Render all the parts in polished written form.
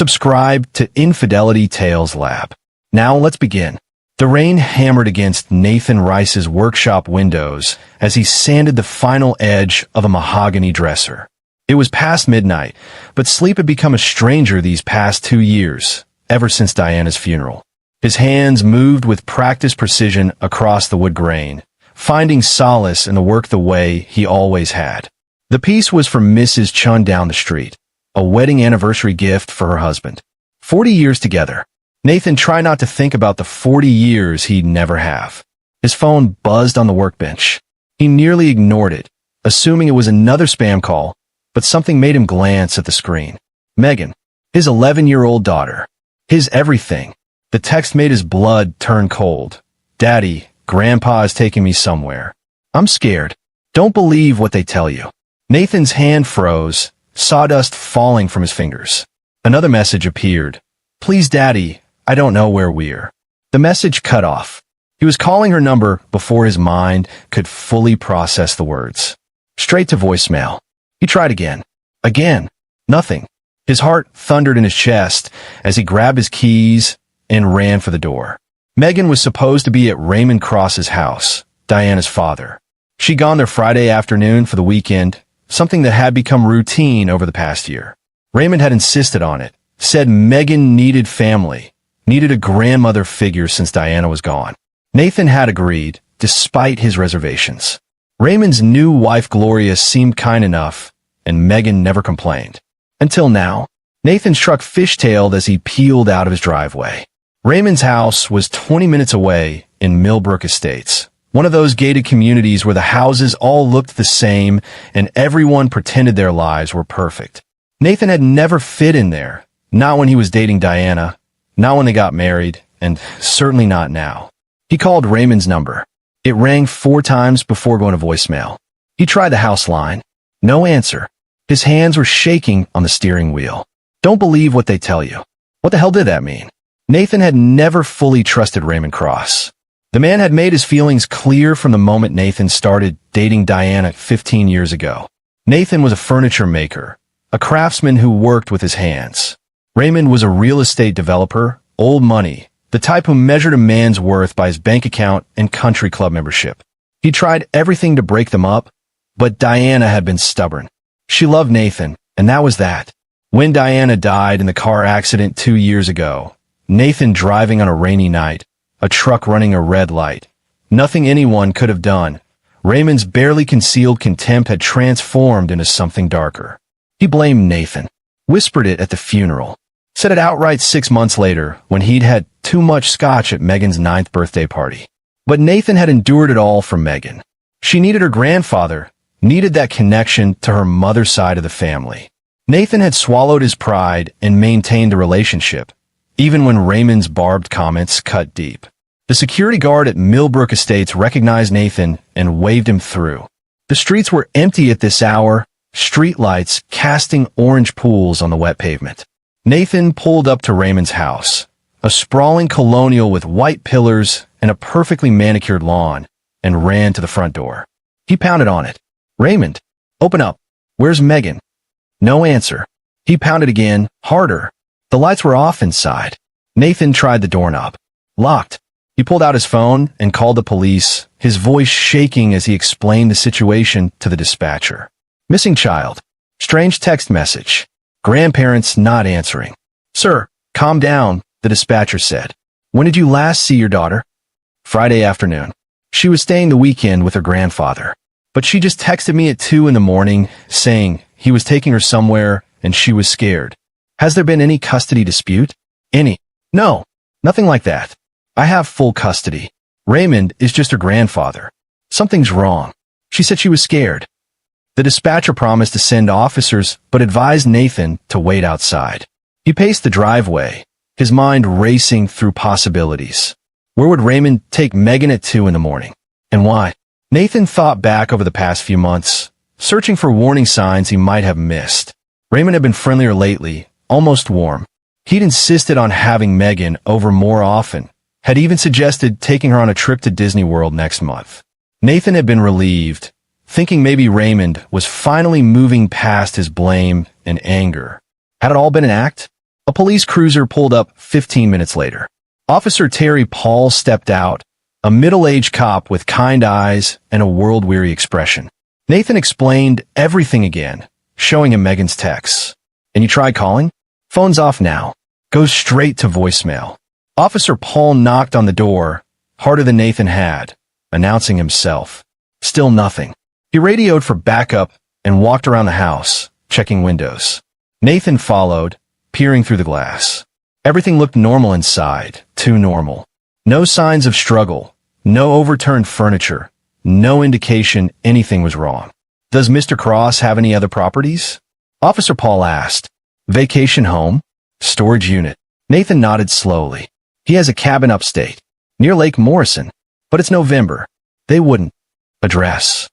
Subscribe to Infidelity Tales Lab. Now let's begin. The rain hammered against Nathan Rice's workshop windows as he sanded the final edge of a mahogany dresser. It was past midnight, but sleep had become a stranger these past 2 years, ever since Diana's funeral. His hands moved with practiced precision across the wood grain, finding solace in the work the way he always had. The piece was from Mrs. Chun down the street, a wedding anniversary gift for her husband. 40 years together. Nathan tried not to think about the 40 years he'd never have. His phone buzzed on the workbench. He nearly ignored it, assuming it was another spam call, but something made him glance at the screen. Megan, his 11-year-old daughter. His everything. The text made his blood turn cold. Daddy, Grandpa is taking me somewhere. I'm scared. Don't believe what they tell you. Nathan's hand froze, sawdust falling from his fingers. Another message appeared. Please, Daddy, I don't know where we're. The message cut off. He was calling her number before his mind could fully process the words. Straight to voicemail. He tried again. Again. Nothing. His heart thundered in his chest as he grabbed his keys and ran for the door. Megan was supposed to be at Raymond Cross's house, Diana's father. She'd gone there Friday afternoon for the weekend, something that had become routine over the past year. Raymond had insisted on it, said Megan needed family, needed a grandmother figure since Diana was gone. Nathan had agreed, despite his reservations. Raymond's new wife Gloria seemed kind enough, and Megan never complained. Until now, Nathan struck fishtailed as he peeled out of his driveway. Raymond's house was 20 minutes away in Millbrook Estates, one of those gated communities where the houses all looked the same and everyone pretended their lives were perfect. Nathan had never fit in there, not when he was dating Diana, not when they got married, and certainly not now. He called Raymond's number. It rang 4 times before going to voicemail. He tried the house line. No answer. His hands were shaking on the steering wheel. Don't believe what they tell you. What the hell did that mean? Nathan had never fully trusted Raymond Cross. The man had made his feelings clear from the moment Nathan started dating Diana 15 years ago. Nathan was a furniture maker, a craftsman who worked with his hands. Raymond was a real estate developer, old money, the type who measured a man's worth by his bank account and country club membership. He tried everything to break them up, but Diana had been stubborn. She loved Nathan, and that was that. When Diana died in the car accident 2 years ago, Nathan driving on a rainy night, a truck running a red light. Nothing anyone could have done. Raymond's barely concealed contempt had transformed into something darker. He blamed Nathan, whispered it at the funeral, said it outright 6 months later when he'd had too much scotch at Megan's 9th birthday party. But Nathan had endured it all from Megan. She needed her grandfather, needed that connection to her mother's side of the family. Nathan had swallowed his pride and maintained the relationship, even when Raymond's barbed comments cut deep. The security guard at Millbrook Estates recognized Nathan and waved him through. The streets were empty at this hour, streetlights casting orange pools on the wet pavement. Nathan pulled up to Raymond's house, a sprawling colonial with white pillars and a perfectly manicured lawn, and ran to the front door. He pounded on it. Raymond, open up. Where's Megan? No answer. He pounded again, harder. The lights were off inside. Nathan tried the doorknob. Locked. He pulled out his phone and called the police, his voice shaking as he explained the situation to the dispatcher. Missing child. Strange text message. Grandparents not answering. Sir, calm down, the dispatcher said. When did you last see your daughter? Friday afternoon. She was staying the weekend with her grandfather. But she just texted me at 2 in the morning, saying he was taking her somewhere and she was scared. Has there been any custody dispute? Any? No, nothing like that. I have full custody. Raymond is just her grandfather. Something's wrong. She said she was scared. The dispatcher promised to send officers, but advised Nathan to wait outside. He paced the driveway, his mind racing through possibilities. Where would Raymond take Megan at 2 in the morning? And why? Nathan thought back over the past few months, searching for warning signs he might have missed. Raymond had been friendlier lately, almost warm. He'd insisted on having Megan over more often, had even suggested taking her on a trip to Disney World next month. Nathan had been relieved, thinking maybe Raymond was finally moving past his blame and anger. Had it all been an act? A police cruiser pulled up 15 minutes later. Officer Terry Paul stepped out, a middle-aged cop with kind eyes and a world-weary expression. Nathan explained everything again, showing him Megan's texts. And you tried calling? Phone's off now. Goes straight to voicemail. Officer Paul knocked on the door, harder than Nathan had, announcing himself. Still nothing. He radioed for backup and walked around the house, checking windows. Nathan followed, peering through the glass. Everything looked normal inside, too normal. No signs of struggle, no overturned furniture, no indication anything was wrong. Does Mr. Cross have any other properties? Officer Paul asked. Vacation home? Storage unit. Nathan nodded slowly. He has a cabin upstate, near Lake Morrison, but it's November. They wouldn't. Address.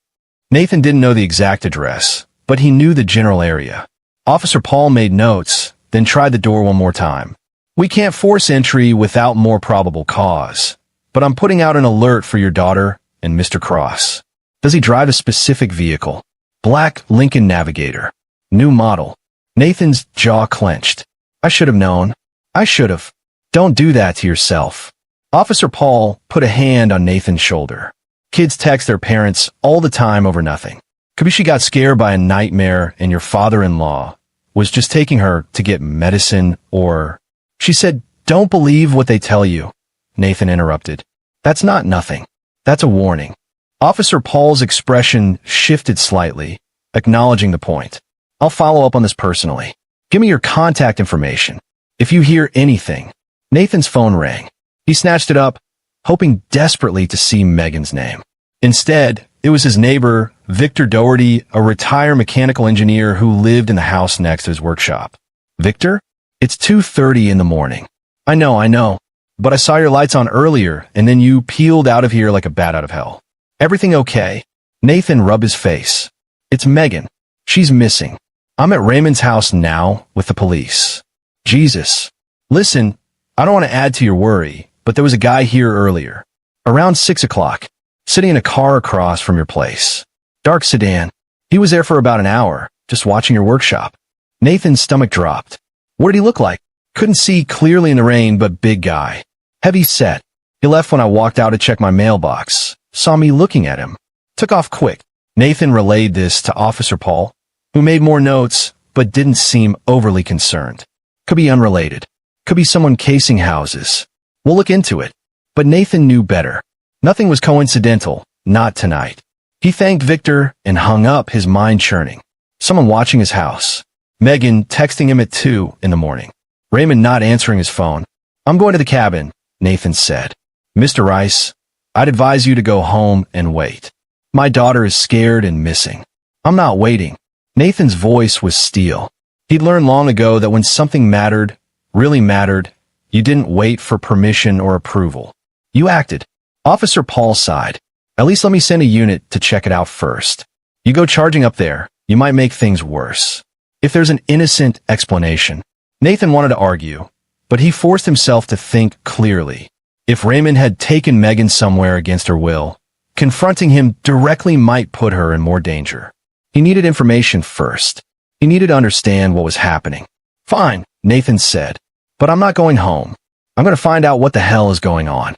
Nathan didn't know the exact address, but he knew the general area. Officer Paul made notes, then tried the door one more time. We can't force entry without more probable cause, but I'm putting out an alert for your daughter and Mr. Cross. Does he drive a specific vehicle? Black Lincoln Navigator. New model. Nathan's jaw clenched. I should have known. I should have. Don't do that to yourself. Officer Paul put a hand on Nathan's shoulder. Kids text their parents all the time over nothing. Could be she got scared by a nightmare and your father-in-law was just taking her to get medicine or... She said, don't believe what they tell you. Nathan interrupted. That's not nothing. That's a warning. Officer Paul's expression shifted slightly, acknowledging the point. I'll follow up on this personally. Give me your contact information. If you hear anything. Nathan's phone rang. He snatched it up, hoping desperately to see Megan's name. Instead, it was his neighbor, Victor Doherty, a retired mechanical engineer who lived in the house next to his workshop. Victor? It's 2:30 in the morning. I know, but I saw your lights on earlier, and then you peeled out of here like a bat out of hell. Everything okay? Nathan rubbed his face. It's Megan. She's missing. I'm at Raymond's house now with the police. Jesus. Listen, I don't want to add to your worry, but there was a guy here earlier. Around 6 o'clock, sitting in a car across from your place. Dark sedan. He was there for about an hour, just watching your workshop. Nathan's stomach dropped. What did he look like? Couldn't see clearly in the rain, but big guy. Heavy set. He left when I walked out to check my mailbox. Saw me looking at him. Took off quick. Nathan relayed this to Officer Paul, who made more notes, but didn't seem overly concerned. Could be unrelated. Could be someone casing houses. We'll look into it. But Nathan knew better. Nothing was coincidental. Not tonight. He thanked Victor and hung up, his mind churning. Someone watching his house. Megan texting him at 2 in the morning. Raymond not answering his phone. I'm going to the cabin, Nathan said. Mr. Rice, I'd advise you to go home and wait. My daughter is scared and missing. I'm not waiting. Nathan's voice was steel. He'd learned long ago that when something mattered, really mattered, you didn't wait for permission or approval. You acted. Officer Paul sighed. At least let me send a unit to check it out first. You go charging up there, you might make things worse. If there's an innocent explanation. Nathan wanted to argue, but he forced himself to think clearly. If Raymond had taken Megan somewhere against her will, confronting him directly might put her in more danger. He needed information first. He needed to understand what was happening. Fine, Nathan said, but I'm not going home. I'm going to find out what the hell is going on.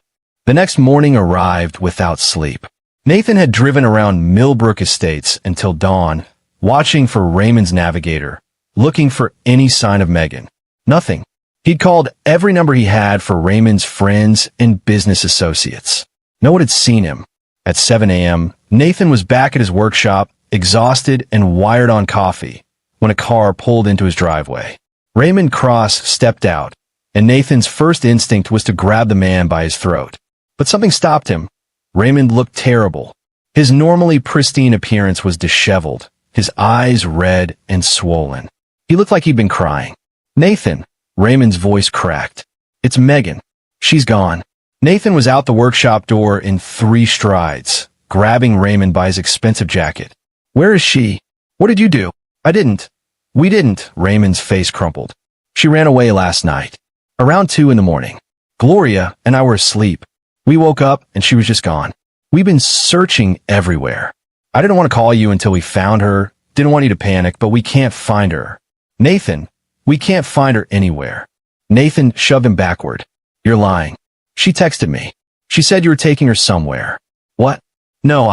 The next morning arrived without sleep. Nathan had driven around Millbrook Estates until dawn, watching for Raymond's Navigator, looking for any sign of Megan. Nothing. He'd called every number he had for Raymond's friends and business associates. No one had seen him. At 7 a.m., Nathan was back at his workshop, exhausted and wired on coffee, when a car pulled into his driveway. Raymond Cross stepped out, and Nathan's first instinct was to grab the man by his throat. But something stopped him. Raymond looked terrible. His normally pristine appearance was disheveled, his eyes red and swollen. He looked like he'd been crying. Nathan, Raymond's voice cracked. It's Megan. She's gone. Nathan was out the workshop door in 3 strides, grabbing Raymond by his expensive jacket. Where is she? What did you do? I didn't. We didn't. Raymond's face crumpled. She ran away last night. Around 2 in the morning. Gloria and I were asleep. We woke up and she was just gone. We've been searching everywhere. I didn't want to call you until we found her. Didn't want you to panic, but we can't find her. Nathan, We can't find her anywhere. Nathan shoved him backward. You're lying. She texted me. She said you were taking her somewhere. What? No,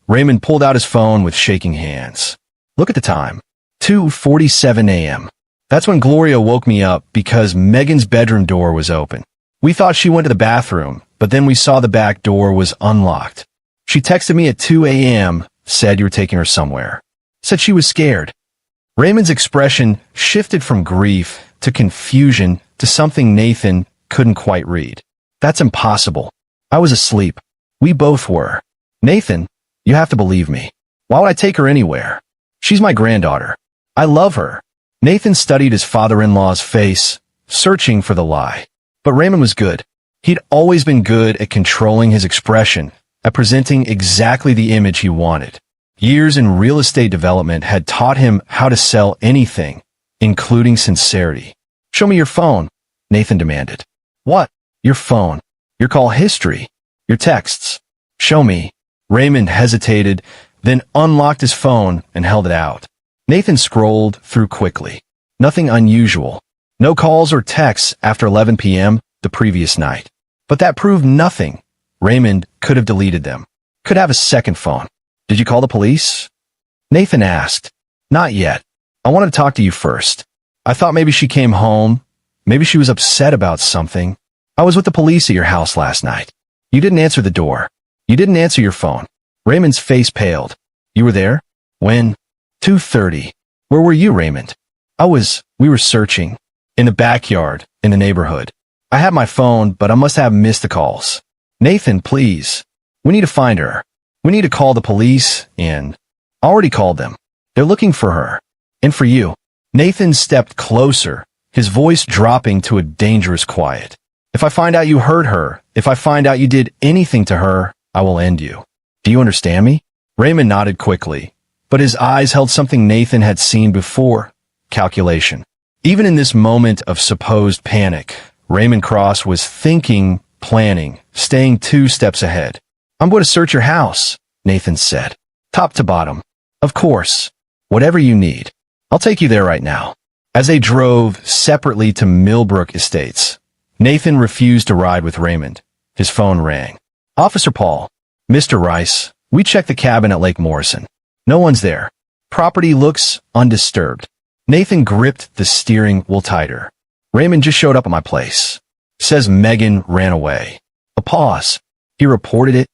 Raymond pulled out his phone with shaking hands. Look at the time. 2:47 a.m. That's when Gloria woke me up because Megan's bedroom door was open. We thought she went to the bathroom, but then we saw the back door was unlocked. She texted me at 2 a.m., said you were taking her somewhere. Said she was scared. Raymond's expression shifted from grief to confusion to something Nathan couldn't quite read. That's impossible. I was asleep. We both were. Nathan, you have to believe me. Why would I take her anywhere? She's my granddaughter. I love her. Nathan studied his father-in-law's face, searching for the lie. But Raymond was good. He'd always been good at controlling his expression, at presenting exactly the image he wanted. Years in real estate development had taught him how to sell anything, including sincerity. Show me your phone, Nathan demanded. What? Your phone. Your call history. Your texts. Show me. Raymond hesitated, then unlocked his phone and held it out. Nathan scrolled through quickly. Nothing unusual. No calls or texts after 11 p.m. the previous night. But that proved nothing. Raymond could have deleted them. Could have a second phone. Did you call the police? Nathan asked. Not yet. I wanted to talk to you first. I thought maybe she came home. Maybe she was upset about something. I was with the police at your house last night. You didn't answer the door. You didn't answer your phone. Raymond's face paled. You were there? When? 2:30. Where were you, Raymond? We were searching. In the backyard, in the neighborhood. I had my phone, but I must have missed the calls. Nathan, please. We need to find her. We need to call the police, and I already called them. They're looking for her. And for you. Nathan stepped closer, his voice dropping to a dangerous quiet. If I find out you hurt her, if I find out you did anything to her, I will end you. Do you understand me? Raymond nodded quickly, but his eyes held something Nathan had seen before. Calculation. Even in this moment of supposed panic, Raymond Cross was thinking, planning, staying 2 steps ahead. I'm going to search your house, Nathan said. Top to bottom. Of course. Whatever you need. I'll take you there right now. As they drove separately to Millbrook Estates, Nathan refused to ride with Raymond. His phone rang. Officer Paul. Mr. Rice, we checked the cabin at Lake Morrison. No one's there. Property looks undisturbed. Nathan gripped the steering wheel tighter. Raymond just showed up at my place. Says Megan ran away. A pause. He reported it.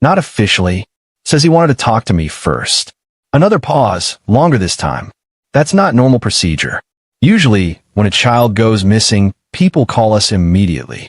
Not officially. Says he wanted to talk to me first. Another pause, longer this time. That's not normal procedure. Usually, when a child goes missing, people call us immediately.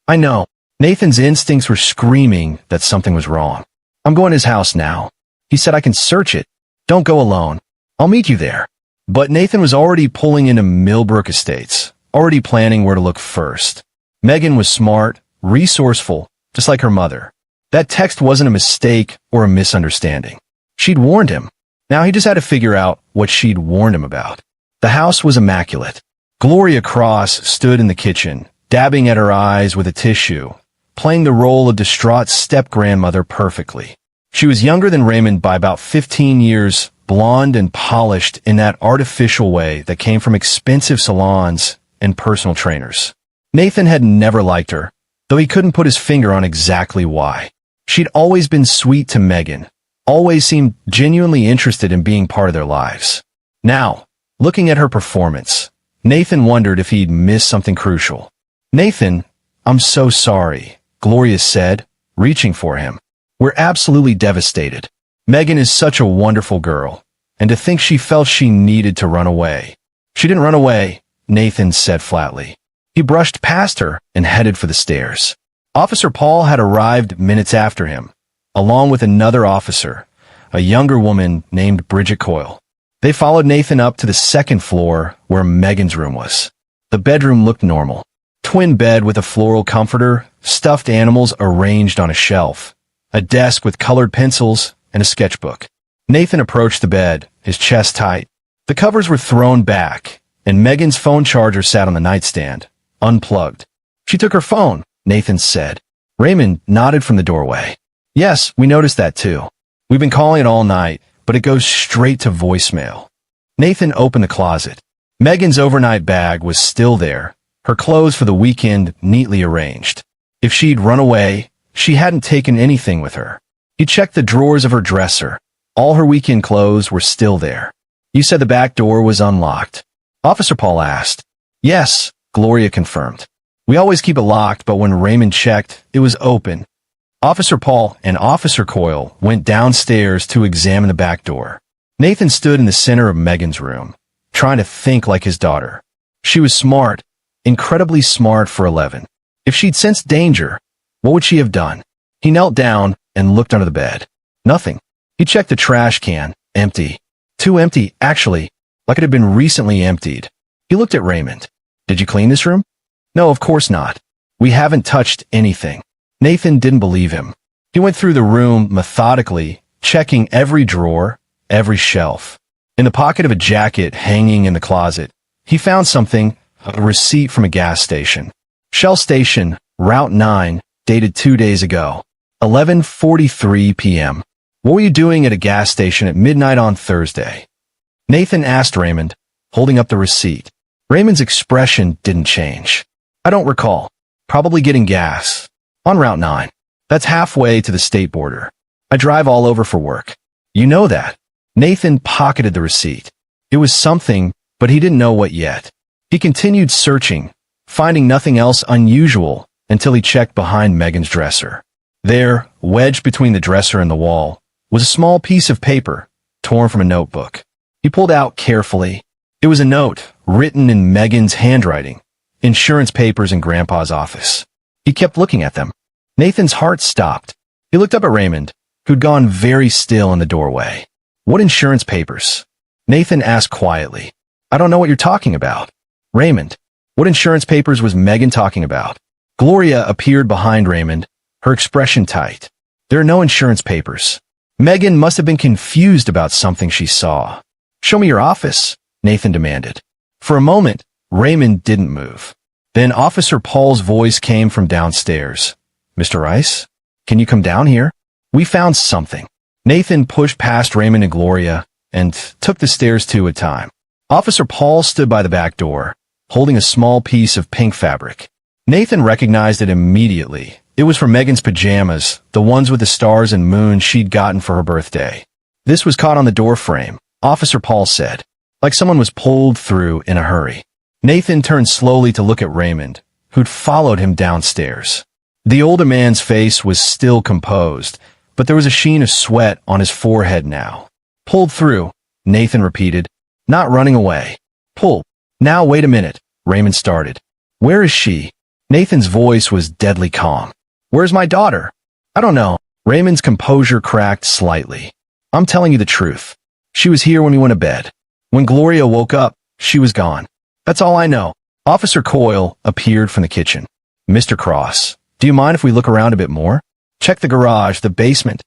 I know. Nathan's instincts were screaming that something was wrong. I'm going to his house now. He said I can search it. Don't go alone. I'll meet you there. But Nathan was already pulling into Millbrook Estates, already planning where to look first. Megan was smart, resourceful, just like her mother. That text wasn't a mistake or a misunderstanding. She'd warned him. Now he just had to figure out what she'd warned him about. The house was immaculate. Gloria Cross stood in the kitchen, dabbing at her eyes with a tissue, playing the role of distraught step-grandmother perfectly. She was younger than Raymond by about 15 years, blonde and polished in that artificial way that came from expensive salons and personal trainers. Nathan had never liked her, though he couldn't put his finger on exactly why. She'd always been sweet to Megan, always seemed genuinely interested in being part of their lives. Now, looking at her performance, Nathan wondered if he'd missed something crucial. Nathan, I'm so sorry, Gloria said, reaching for him. We're absolutely devastated. Megan is such a wonderful girl, and to think she felt she needed to run away. She didn't run away, Nathan said flatly. He brushed past her and headed for the stairs. Officer Paul had arrived minutes after him, along with another officer, a younger woman named Bridget Coyle. They followed Nathan up to the second floor where Megan's room was. The bedroom looked normal. Twin bed with a floral comforter, stuffed animals arranged on a shelf, a desk with colored pencils, and a sketchbook. Nathan approached the bed, his chest tight. The covers were thrown back, and Megan's phone charger sat on the nightstand, unplugged. She took her phone, Nathan said. Raymond nodded from the doorway. Yes, we noticed that too. We've been calling it all night, but it goes straight to voicemail. Nathan opened the closet. Megan's overnight bag was still there, her clothes for the weekend neatly arranged. If she'd run away, she hadn't taken anything with her. He checked the drawers of her dresser. All her weekend clothes were still there. You said the back door was unlocked? Officer Paul asked. Yes, Gloria confirmed. We always keep it locked, but when Raymond checked, it was open. Officer Paul and Officer Coyle went downstairs to examine the back door. Nathan stood in the center of Megan's room, trying to think like his daughter. She was smart, incredibly smart for 11. If she'd sensed danger, what would she have done? He knelt down and looked under the bed. Nothing. He checked the trash can. Empty. Too empty, actually, like it had been recently emptied. He looked at Raymond. Did you clean this room? No, of course not. We haven't touched anything. Nathan didn't believe him. He went through the room methodically, checking every drawer, every shelf. In the pocket of a jacket hanging in the closet, he found something, a receipt from a gas station. Shell Station, Route 9, dated 2 days ago. 11:43 p.m. What were you doing at a gas station at midnight on Thursday? Nathan asked Raymond, holding up the receipt. Raymond's expression didn't change. I don't recall. Probably getting gas. On Route 9. That's halfway to the state border. I drive all over for work. You know that. Nathan pocketed the receipt. It was something, but he didn't know what yet. He continued searching, finding nothing else unusual until he checked behind Megan's dresser. There, wedged between the dresser and the wall, was a small piece of paper, torn from a notebook. He pulled out carefully. It was a note, written in Megan's handwriting. Insurance papers in Grandpa's office. He kept looking at them. Nathan's heart stopped. He looked up at Raymond, who'd gone very still in the doorway. What insurance papers? Nathan asked quietly. I don't know what you're talking about. Raymond, what insurance papers was Megan talking about? Gloria appeared behind Raymond, her expression tight. There are no insurance papers. Megan must have been confused about something she saw. Show me your office, Nathan demanded. For a moment, Raymond didn't move. Then Officer Paul's voice came from downstairs. Mr. Rice, can you come down here? We found something. Nathan pushed past Raymond and Gloria and took the stairs two at a time. Officer Paul stood by the back door, holding a small piece of pink fabric. Nathan recognized it immediately. It was from Megan's pajamas, the ones with the stars and moon she'd gotten for her birthday. This was caught on the door frame, Officer Paul said, like someone was pulled through in a hurry. Nathan turned slowly to look at Raymond, who'd followed him downstairs. The older man's face was still composed, but there was a sheen of sweat on his forehead now. Pulled through, Nathan repeated, not running away. Pull. Now wait a minute, Raymond started. Where is she? Nathan's voice was deadly calm. Where's my daughter? I don't know. Raymond's composure cracked slightly. I'm telling you the truth. She was here when we went to bed. When Gloria woke up, she was gone. That's all I know. Officer Coyle appeared from the kitchen. Mr. Cross, do you mind if we look around a bit more? Check the garage, the basement.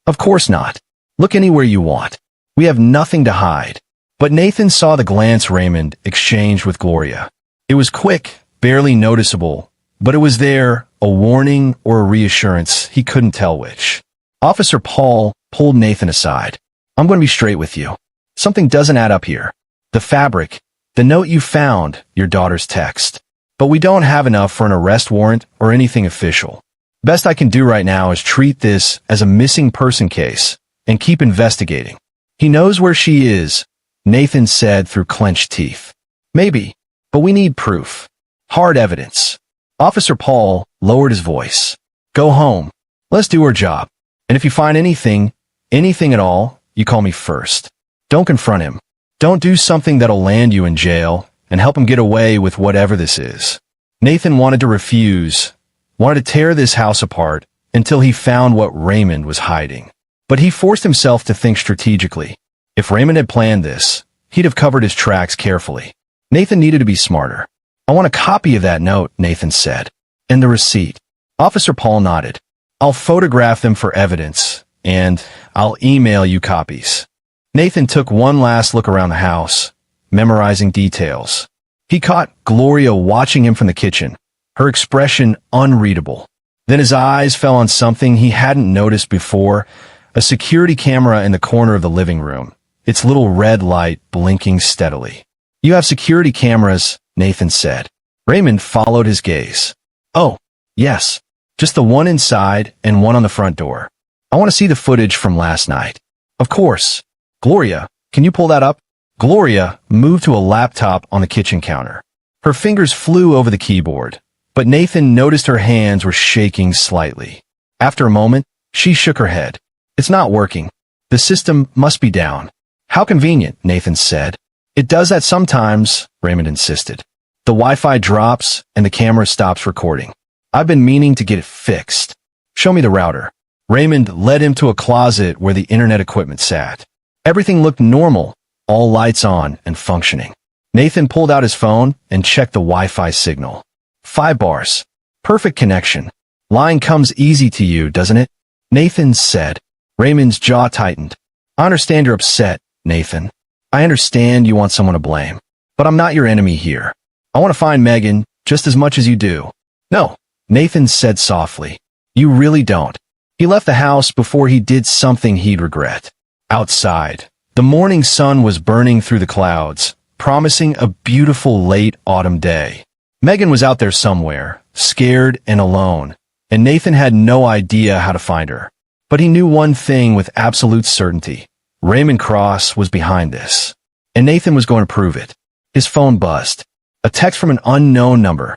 Of course not. Look anywhere you want. We have nothing to hide. But Nathan saw the glance Raymond exchanged with Gloria. It was quick, barely noticeable, but it was there, a warning or a reassurance, he couldn't tell which. Officer Paul pulled Nathan aside. I'm going to be straight with you. Something doesn't add up here. The fabric, the note you found, your daughter's text. But we don't have enough for an arrest warrant or anything official. Best I can do right now is treat this as a missing person case and keep investigating. He knows where she is, Nathan said through clenched teeth. Maybe, but we need proof. Hard evidence. Officer Paul lowered his voice. Go home. Let's do our job. And if you find anything at all, you call me first. Don't confront him. Don't do something that'll land you in jail and help him get away with whatever this is. Nathan wanted to refuse, wanted to tear this house apart until he found what Raymond was hiding. But he forced himself to think strategically. If Raymond had planned this, he'd have covered his tracks carefully. Nathan needed to be smarter. I want a copy of that note, Nathan said. And the receipt. Officer Paul nodded. I'll photograph them for evidence, and I'll email you copies. Nathan took one last look around the house, memorizing details. He caught Gloria watching him from the kitchen, her expression unreadable. Then his eyes fell on something he hadn't noticed before, a security camera in the corner of the living room, its little red light blinking steadily. You have security cameras, Nathan said. Raymond followed his gaze. Oh, yes. Just the one inside and one on the front door. I want to see the footage from last night. Of course. Gloria, can you pull that up? Gloria moved to a laptop on the kitchen counter. Her fingers flew over the keyboard, but Nathan noticed her hands were shaking slightly. After a moment, she shook her head. It's not working. The system must be down. How convenient, Nathan said. It does that sometimes, Raymond insisted. The Wi-Fi drops and the camera stops recording. I've been meaning to get it fixed. Show me the router. Raymond led him to a closet where the internet equipment sat. Everything looked normal, all lights on and functioning. Nathan pulled out his phone and checked the Wi-Fi signal. 5 bars. Perfect connection. Line comes easy to you, doesn't it? Nathan said. Raymond's jaw tightened. I understand you're upset, Nathan. I understand you want someone to blame. But I'm not your enemy here. I want to find Megan just as much as you do. No, Nathan said softly. You really don't. He left the house before he did something he'd regret. Outside, the morning sun was burning through the clouds, promising a beautiful late autumn day. Megan was out there somewhere, scared and alone, and Nathan had no idea how to find her. But he knew one thing with absolute certainty. Raymond Cross was behind this, and Nathan was going to prove it. His phone buzzed. A text from an unknown number.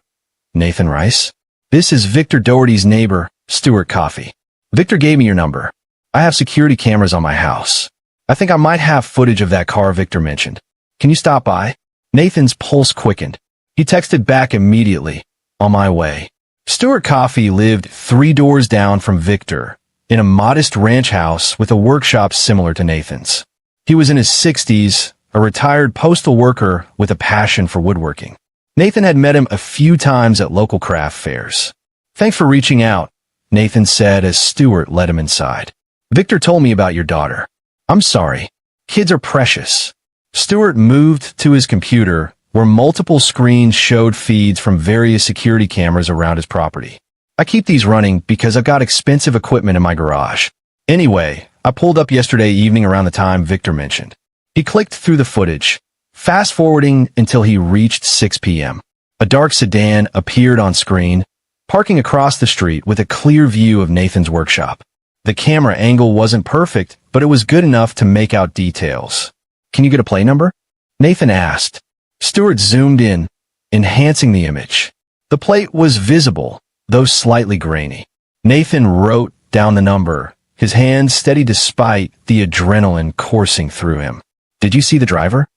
Nathan Rice? This is Victor Doherty's neighbor, Stuart Coffey. Victor gave me your number. I have security cameras on my house. I think I might have footage of that car Victor mentioned. Can you stop by? Nathan's pulse quickened. He texted back immediately. On my way. Stuart Coffey lived 3 doors down from Victor, in a modest ranch house with a workshop similar to Nathan's. He was in his 60s, a retired postal worker with a passion for woodworking. Nathan had met him a few times at local craft fairs. Thanks for reaching out, Nathan said as Stuart led him inside. Victor told me about your daughter. I'm sorry. Kids are precious. Stuart moved to his computer, where multiple screens showed feeds from various security cameras around his property. I keep these running because I've got expensive equipment in my garage. Anyway, I pulled up yesterday evening around the time Victor mentioned. He clicked through the footage, fast-forwarding until he reached 6 p.m. A dark sedan appeared on screen, parking across the street with a clear view of Nathan's workshop. The camera angle wasn't perfect, but it was good enough to make out details. Can you get a plate number? Nathan asked. Stuart zoomed in, enhancing the image. The plate was visible, though slightly grainy. Nathan wrote down the number, his hands steady despite the adrenaline coursing through him. Did you see the driver?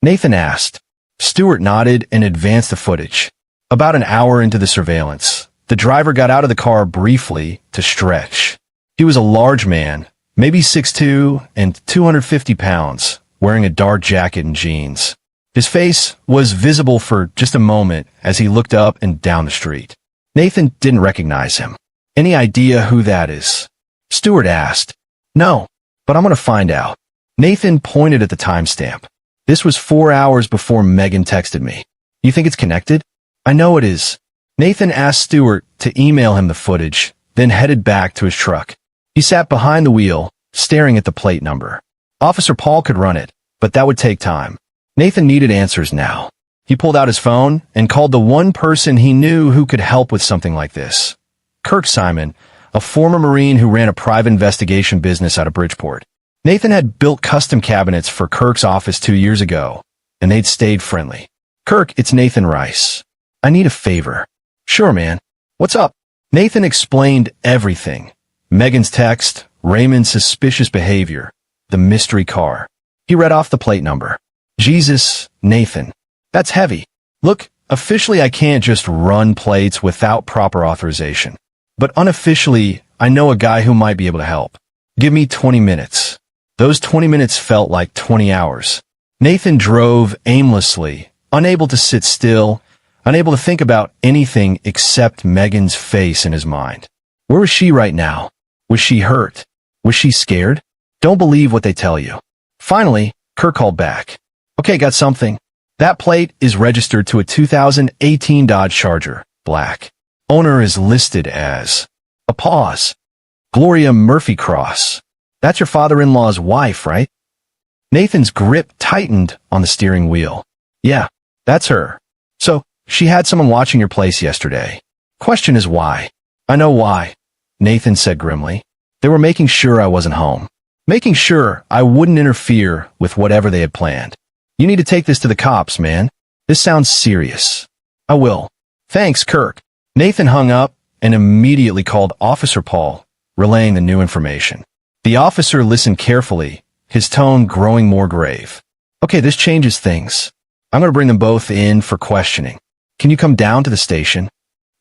Nathan asked. Stuart nodded and advanced the footage. About an hour into the surveillance, the driver got out of the car briefly to stretch. He was a large man, maybe 6'2" and 250 pounds, wearing a dark jacket and jeans. His face was visible for just a moment as he looked up and down the street. Nathan didn't recognize him. Any idea who that is? Stuart asked. No, but I'm going to find out. Nathan pointed at the timestamp. This was 4 hours before Megan texted me. You think it's connected? I know it is. Nathan asked Stuart to email him the footage, then headed back to his truck. He sat behind the wheel, staring at the plate number. Officer Paul could run it, but that would take time. Nathan needed answers now. He pulled out his phone and called the one person he knew who could help with something like this. Kirk Simon, a former Marine who ran a private investigation business out of Bridgeport. Nathan had built custom cabinets for Kirk's office 2 years ago, and they'd stayed friendly. Kirk, it's Nathan Rice. I need a favor. Sure, man. What's up? Nathan explained everything. Megan's text, Raymond's suspicious behavior, the mystery car. He read off the plate number. Jesus, Nathan. That's heavy. Look, officially I can't just run plates without proper authorization. But unofficially, I know a guy who might be able to help. Give me 20 minutes. Those 20 minutes felt like 20 hours. Nathan drove aimlessly, unable to sit still, unable to think about anything except Megan's face in his mind. Where was she right now? Was she hurt? Was she scared? Don't believe what they tell you. Finally, Kirk called back. Okay, got something. That plate is registered to a 2018 Dodge Charger, black. Owner is listed as... A pause. Gloria Murphy Cross. That's your father-in-law's wife, right? Nathan's grip tightened on the steering wheel. Yeah, that's her. So, she had someone watching your place yesterday. Question is why? I know why, Nathan said grimly. They were making sure I wasn't home. Making sure I wouldn't interfere with whatever they had planned. You need to take this to the cops, man. This sounds serious. I will. Thanks, Kirk. Nathan hung up and immediately called Officer Paul, relaying the new information. The officer listened carefully, his tone growing more grave. Okay, this changes things. I'm going to bring them both in for questioning. Can you come down to the station?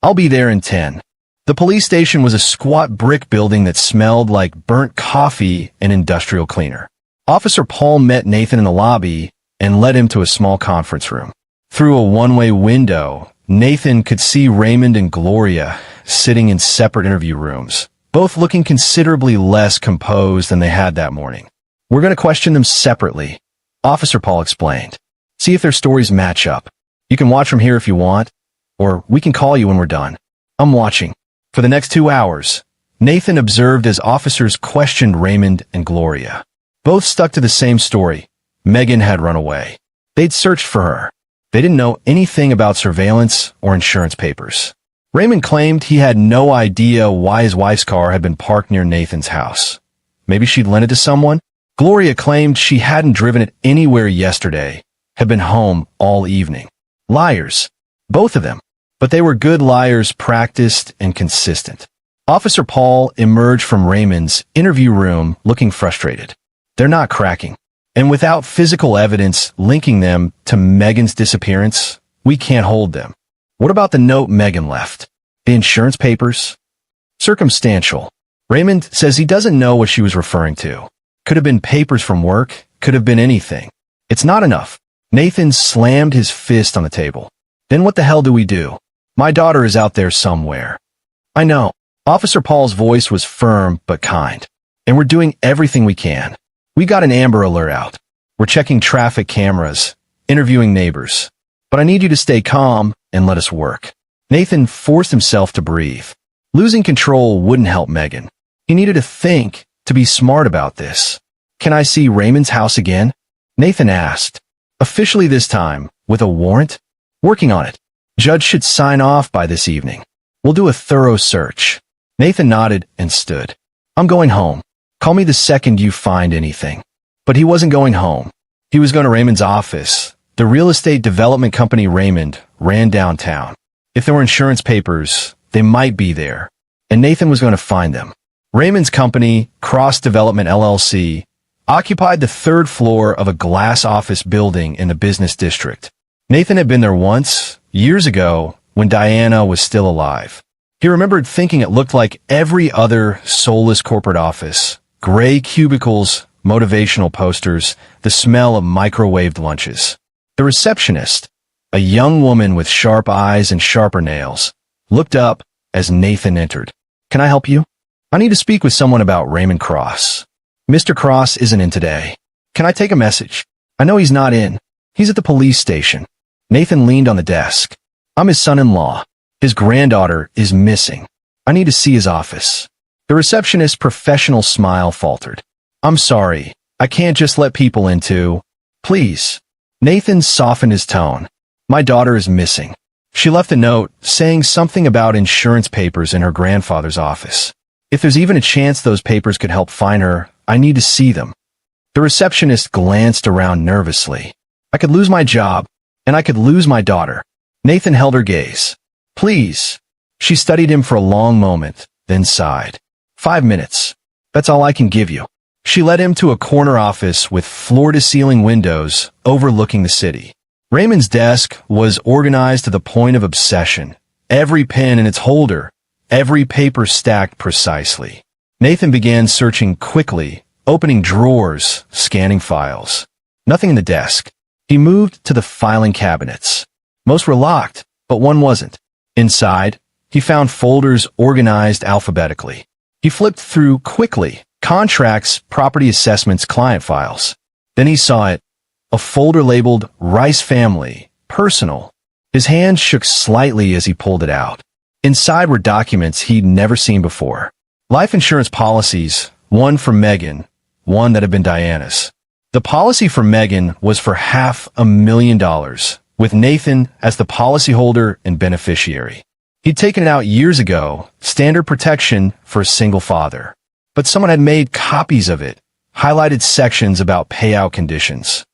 I'll be there in 10. The police station was a squat brick building that smelled like burnt coffee and industrial cleaner. Officer Paul met Nathan in the lobby and led him to a small conference room. Through a one-way window, Nathan could see Raymond and Gloria sitting in separate interview rooms, both looking considerably less composed than they had that morning. We're going to question them separately, Officer Paul explained. See if their stories match up. You can watch from here if you want, or we can call you when we're done. I'm watching. For the next 2 hours, Nathan observed as officers questioned Raymond and Gloria. Both stuck to the same story. Megan had run away. They'd searched for her. They didn't know anything about surveillance or insurance papers. Raymond claimed he had no idea why his wife's car had been parked near Nathan's house. Maybe she'd lent it to someone? Gloria claimed she hadn't driven it anywhere yesterday, had been home all evening. Liars. Both of them. But they were good liars, practiced and consistent. Officer Paul emerged from Raymond's interview room looking frustrated. They're not cracking. And without physical evidence linking them to Megan's disappearance, we can't hold them. What about the note Megan left? The insurance papers? Circumstantial. Raymond says he doesn't know what she was referring to. Could have been papers from work, could have been anything. It's not enough. Nathan slammed his fist on the table. Then what the hell do we do? My daughter is out there somewhere. I know. Officer Paul's voice was firm but kind. And we're doing everything we can. We got an Amber Alert out. We're checking traffic cameras, interviewing neighbors. But I need you to stay calm and let us work. Nathan forced himself to breathe. Losing control wouldn't help Megan. He needed to think, to be smart about this. Can I see Raymond's house again? Nathan asked. Officially this time, with a warrant? Working on it. Judge should sign off by this evening. We'll do a thorough search. Nathan nodded and stood. I'm going home. Call me the second you find anything. But he wasn't going home. He was going to Raymond's office. The real estate development company Raymond ran downtown. If there were insurance papers, they might be there. And Nathan was going to find them. Raymond's company, Cross Development LLC, occupied the 3rd floor of a glass office building in the business district. Nathan had been there once, years ago, when Diana was still alive. He remembered thinking it looked like every other soulless corporate office. Gray cubicles, motivational posters, the smell of microwaved lunches. The receptionist, a young woman with sharp eyes and sharper nails, looked up as Nathan entered. Can I help you? I need to speak with someone about Raymond Cross. Mr. Cross isn't in today. Can I take a message? I know he's not in. He's at the police station. Nathan leaned on the desk. I'm his son-in-law. His granddaughter is missing. I need to see his office. The receptionist's professional smile faltered. I'm sorry. I can't just let people into. Please. Nathan softened his tone. My daughter is missing. She left a note saying something about insurance papers in her grandfather's office. If there's even a chance those papers could help find her, I need to see them. The receptionist glanced around nervously. I could lose my job, and I could lose my daughter. Nathan held her gaze. Please. She studied him for a long moment, then sighed. 5 minutes. That's all I can give you. She led him to a corner office with floor-to-ceiling windows overlooking the city. Raymond's desk was organized to the point of obsession. Every pen in its holder, every paper stacked precisely. Nathan began searching quickly, opening drawers, scanning files. Nothing in the desk. He moved to the filing cabinets. Most were locked, but one wasn't. Inside, he found folders organized alphabetically. He flipped through quickly, contracts, property assessments, client files. Then he saw it, a folder labeled Rice Family, Personal. His hand shook slightly as he pulled it out. Inside were documents he'd never seen before. Life insurance policies, one for Megan, one that had been Diana's. The policy for Megan was for $500,000, with Nathan as the policyholder and beneficiary. He'd taken it out years ago, standard protection for a single father. But someone had made copies of it, highlighted sections about payout conditions.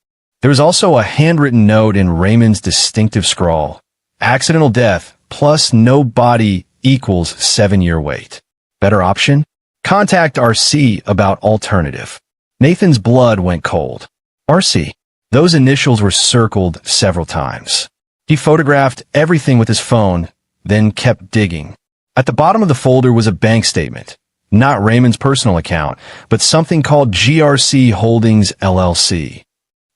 There was also a handwritten note in Raymond's distinctive scrawl. Accidental death plus no body equals 7-year wait. Better option? Contact RC about alternative. Nathan's blood went cold. RC. Those initials were circled several times. He photographed everything with his phone, then kept digging. At the bottom of the folder was a bank statement. Not Raymond's personal account, but something called GRC Holdings LLC.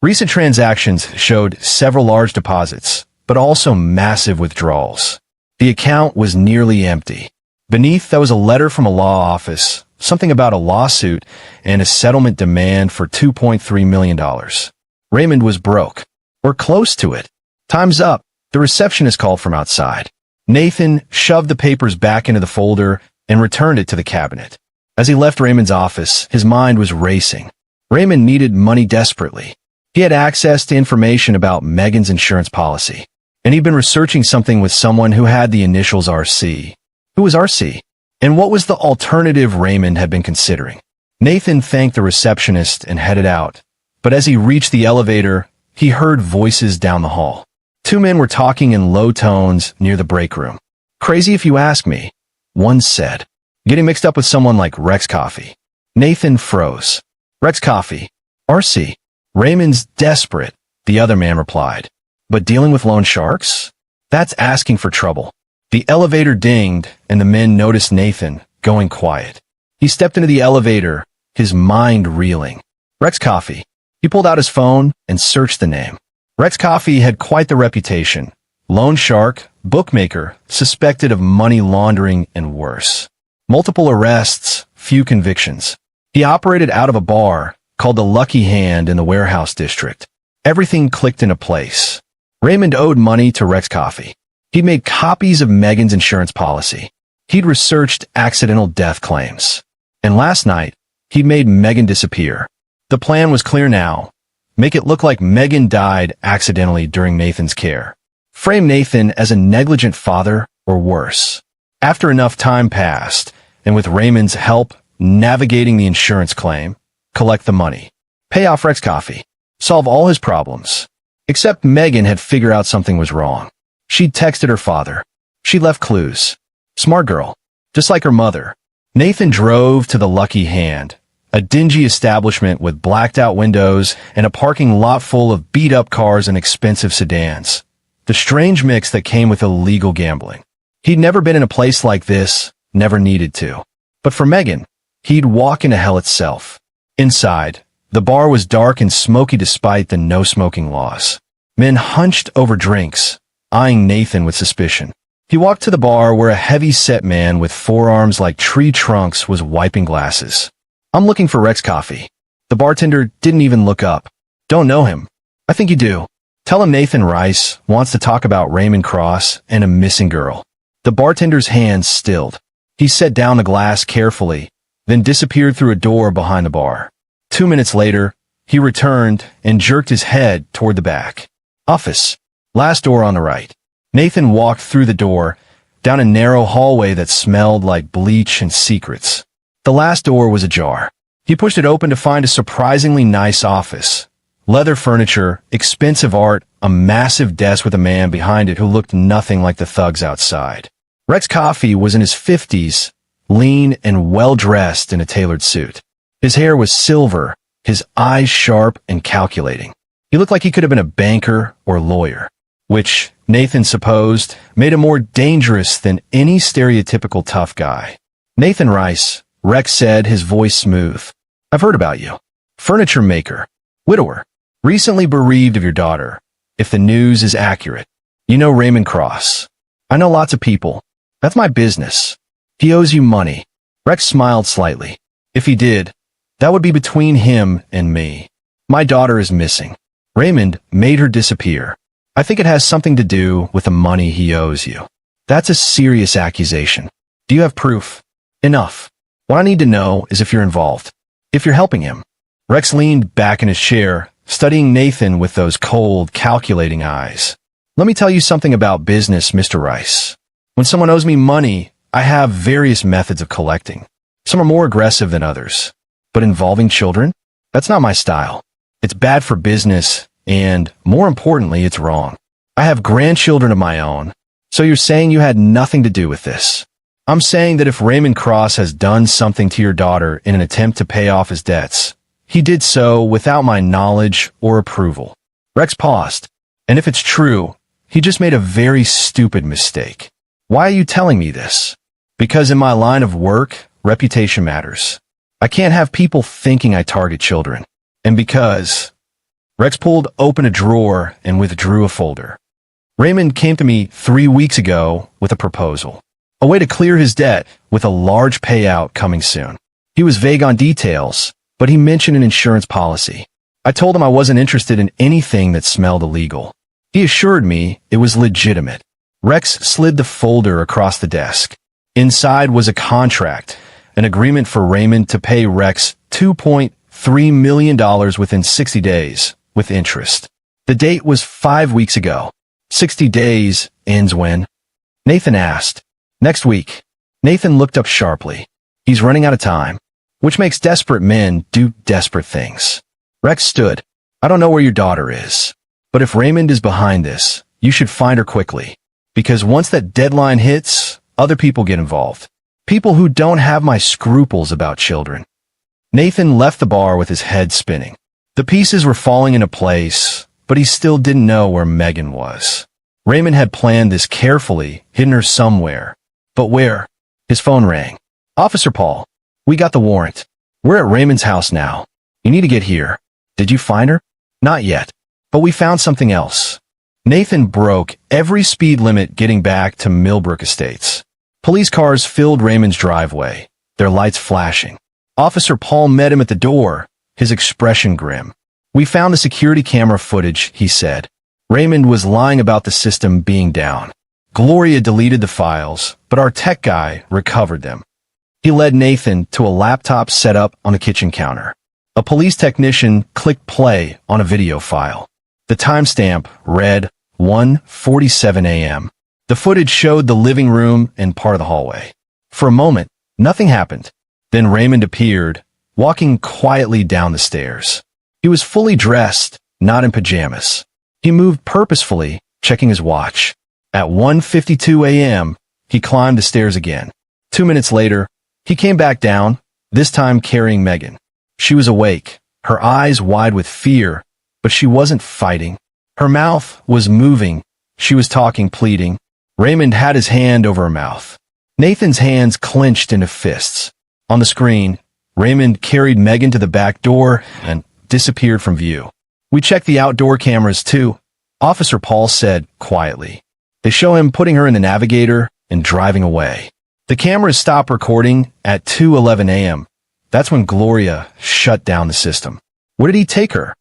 Recent transactions showed several large deposits, but also massive withdrawals. The account was nearly empty. Beneath, there was a letter from a law office, something about a lawsuit and a settlement demand for $2.3 million. Raymond was broke, or close to it. Time's up. The receptionist called from outside. Nathan shoved the papers back into the folder and returned it to the cabinet. As he left Raymond's office, his mind was racing. Raymond needed money desperately. He had access to information about Megan's insurance policy, and he'd been researching something with someone who had the initials RC. Who was RC? And what was the alternative Raymond had been considering? Nathan thanked the receptionist and headed out, but as he reached the elevator, he heard voices down the hall. Two men were talking in low tones near the break room. Crazy if you ask me, one said. Getting mixed up with someone like Rex Coffee. Nathan froze. Rex Coffee. RC. Raymond's desperate, the other man replied. But dealing with loan sharks? That's asking for trouble. The elevator dinged, and the men noticed Nathan going quiet. He stepped into the elevator, his mind reeling. Rex Coffee. He pulled out his phone and searched the name. Rex Coffee had quite the reputation. Loan shark, bookmaker, suspected of money laundering and worse. Multiple arrests, few convictions. He operated out of a bar called the Lucky Hand in the Warehouse District. Everything clicked into place. Raymond owed money to Rex Coffee. He'd made copies of Megan's insurance policy. He'd researched accidental death claims. And last night, he'd made Megan disappear. The plan was clear now. Make it look like Megan died accidentally during Nathan's care. Frame Nathan as a negligent father or worse. After enough time passed, and with Raymond's help navigating the insurance claim, collect the money. Pay off Rex Coffee. Solve all his problems. Except Megan had figured out something was wrong. She'd texted her father. She left clues. Smart girl. Just like her mother. Nathan drove to the Lucky Hand, a dingy establishment with blacked-out windows and a parking lot full of beat-up cars and expensive sedans. The strange mix that came with illegal gambling. He'd never been in a place like this, never needed to. But for Megan, he'd walk into hell itself. Inside, the bar was dark and smoky despite the no-smoking laws. Men hunched over drinks, eyeing Nathan with suspicion. He walked to the bar where a heavy-set man with forearms like tree trunks was wiping glasses. I'm looking for Rex Coffee. The bartender didn't even look up. Don't know him. I think you do. Tell him Nathan Rice wants to talk about Raymond Cross and a missing girl. The bartender's hands stilled. He set down the glass carefully, then disappeared through a door behind the bar. 2 minutes later, he returned and jerked his head toward the back. Office. Last door on the right. Nathan walked through the door, down a narrow hallway that smelled like bleach and secrets. The last door was ajar. He pushed it open to find a surprisingly nice office. Leather furniture, expensive art, a massive desk with a man behind it who looked nothing like the thugs outside. Rex Coffee was in his 50s, lean and well-dressed in a tailored suit. His hair was silver, his eyes sharp and calculating. He looked like he could have been a banker or lawyer, which, Nathan supposed, made him more dangerous than any stereotypical tough guy. Nathan Rice, Rex said, his voice smooth. I've heard about you. Furniture maker. Widower. Recently bereaved of your daughter. If the news is accurate. You know Raymond Cross. I know lots of people. That's my business. He owes you money. Rex smiled slightly. If he did, that would be between him and me. My daughter is missing. Raymond made her disappear. I think it has something to do with the money he owes you. That's a serious accusation. Do you have proof? Enough. What I need to know is if you're involved. If you're helping him. Rex leaned back in his chair, studying Nathan with those cold, calculating eyes. Let me tell you something about business, Mr. Rice. When someone owes me money, I have various methods of collecting. Some are more aggressive than others. But involving children? That's not my style. It's bad for business, and, more importantly, it's wrong. I have grandchildren of my own. So you're saying you had nothing to do with this? I'm saying that if Raymond Cross has done something to your daughter in an attempt to pay off his debts, he did so without my knowledge or approval. Rex paused. And if it's true, he just made a very stupid mistake. Why are you telling me this? Because in my line of work, reputation matters. I can't have people thinking I target children. And because... Rex pulled open a drawer and withdrew a folder. Raymond came to me 3 weeks ago with a proposal. A way to clear his debt with a large payout coming soon. He was vague on details, but he mentioned an insurance policy. I told him I wasn't interested in anything that smelled illegal. He assured me it was legitimate. Rex slid the folder across the desk. Inside was a contract, an agreement for Raymond to pay Rex $2.3 million within 60 days, with interest. The date was 5 weeks ago. 60 days ends when? Nathan asked. Next week. Nathan looked up sharply. He's running out of time, which makes desperate men do desperate things. Rex stood. I don't know where your daughter is, but if Raymond is behind this, you should find her quickly. Because once that deadline hits, other people get involved. People who don't have my scruples about children. Nathan left the bar with his head spinning. The pieces were falling into place, but he still didn't know where Megan was. Raymond had planned this carefully, hidden her somewhere. But where? His phone rang. Officer Paul, we got the warrant. We're at Raymond's house now. You need to get here. Did you find her? Not yet. But we found something else. Nathan broke every speed limit getting back to Millbrook Estates. Police cars filled Raymond's driveway, their lights flashing. Officer Paul met him at the door, his expression grim. We found the security camera footage, he said. Raymond was lying about the system being down. Gloria deleted the files, but our tech guy recovered them. He led Nathan to a laptop set up on the kitchen counter. A police technician clicked play on a video file. The timestamp read 1:47 a.m. The footage showed the living room and part of the hallway. For a moment, nothing happened. Then Raymond appeared, walking quietly down the stairs. He was fully dressed, not in pajamas. He moved purposefully, checking his watch. At 1:52 a.m., he climbed the stairs again. 2 minutes later, he came back down, this time carrying Megan. She was awake, her eyes wide with fear, but she wasn't fighting. Her mouth was moving. She was talking, pleading. Raymond had his hand over her mouth. Nathan's hands clenched into fists. On the screen, Raymond carried Megan to the back door and disappeared from view. We checked the outdoor cameras too, Officer Paul said quietly. They show him putting her in the Navigator and driving away. The cameras stopped recording at 2:11 a.m. That's when Gloria shut down the system. Where did he take her?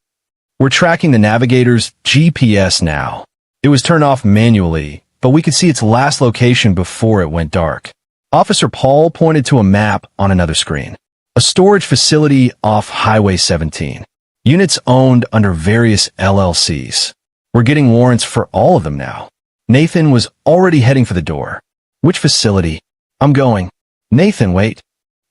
We're tracking the Navigator's GPS now. It was turned off manually, but we could see its last location before it went dark. Officer Paul pointed to a map on another screen. A storage facility off Highway 17. Units owned under various LLCs. We're getting warrants for all of them now. Nathan was already heading for the door. Which facility? I'm going. Nathan, wait.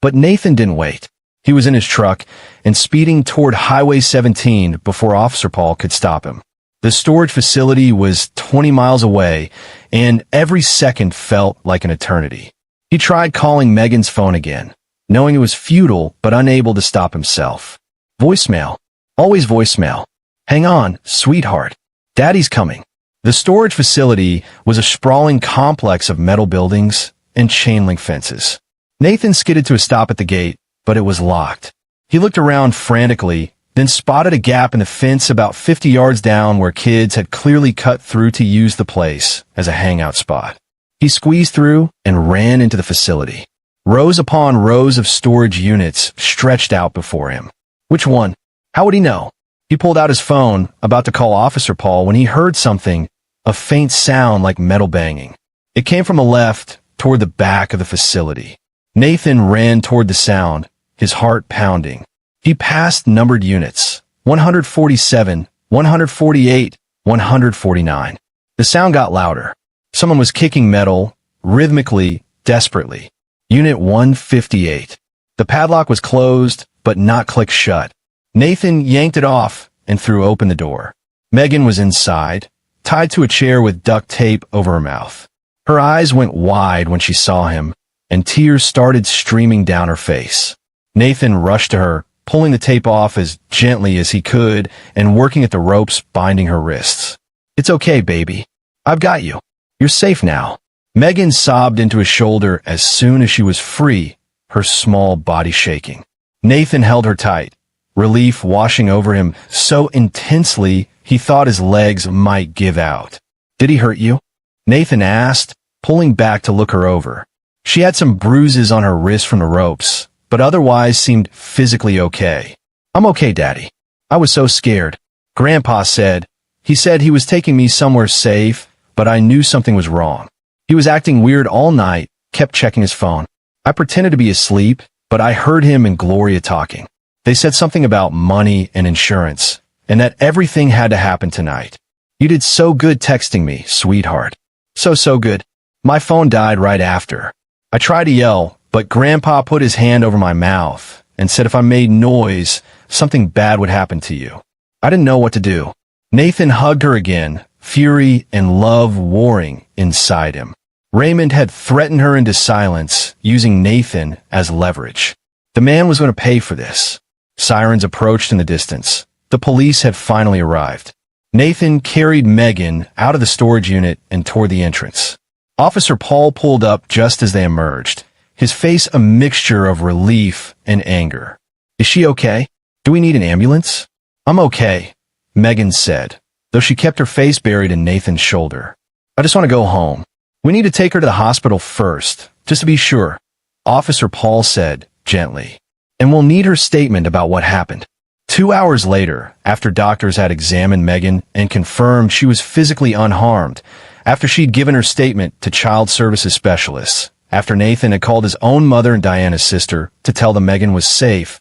But Nathan didn't wait. He was in his truck and speeding toward Highway 17 before Officer Paul could stop him. The storage facility was 20 miles away, and every second felt like an eternity. He tried calling Megan's phone again, knowing it was futile but unable to stop himself. Voicemail. Always voicemail. Hang on, sweetheart. Daddy's coming. The storage facility was a sprawling complex of metal buildings and chain-link fences. Nathan skidded to a stop at the gate, but it was locked. He looked around frantically, then spotted a gap in the fence about 50 yards down where kids had clearly cut through to use the place as a hangout spot. He squeezed through and ran into the facility. Rows upon rows of storage units stretched out before him. Which one? How would he know? He pulled out his phone, about to call Officer Paul, when he heard something, a faint sound like metal banging. It came from the left, toward the back of the facility. Nathan ran toward the sound, his heart pounding. He passed numbered units. 147, 148, 149. The sound got louder. Someone was kicking metal, rhythmically, desperately. Unit 158. The padlock was closed, but not clicked shut. Nathan yanked it off and threw open the door. Megan was inside, tied to a chair with duct tape over her mouth. Her eyes went wide when she saw him, and tears started streaming down her face. Nathan rushed to her, pulling the tape off as gently as he could and working at the ropes binding her wrists. "It's okay, baby. I've got you. You're safe now." Megan sobbed into his shoulder as soon as she was free, her small body shaking. Nathan held her tight, relief washing over him so intensely he thought his legs might give out. "Did he hurt you?" Nathan asked, pulling back to look her over. She had some bruises on her wrist from the ropes, but otherwise seemed physically okay. "I'm okay, Daddy. I was so scared," Grandpa said. "He said he was taking me somewhere safe, but I knew something was wrong. He was acting weird all night, kept checking his phone. I pretended to be asleep, but I heard him and Gloria talking. They said something about money and insurance, and that everything had to happen tonight. You did so good texting me, sweetheart. So good. My phone died right after. I tried to yell, but Grandpa put his hand over my mouth and said if I made noise, something bad would happen to you. I didn't know what to do." Nathan hugged her again, fury and love warring inside him. Raymond had threatened her into silence, using Nathan as leverage. The man was going to pay for this. Sirens approached in the distance. The police had finally arrived. Nathan carried Megan out of the storage unit and toward the entrance. Officer Paul pulled up just as they emerged, his face a mixture of relief and anger. "Is she okay? Do we need an ambulance?" "I'm okay," Megan said, though she kept her face buried in Nathan's shoulder. "I just want to go home. We need to take her to the hospital first, just to be sure," Officer Paul said gently. "And we'll need her statement about what happened." 2 hours later, after doctors had examined Megan and confirmed she was physically unharmed, after she'd given her statement to child services specialists, after Nathan had called his own mother and Diana's sister to tell them Megan was safe,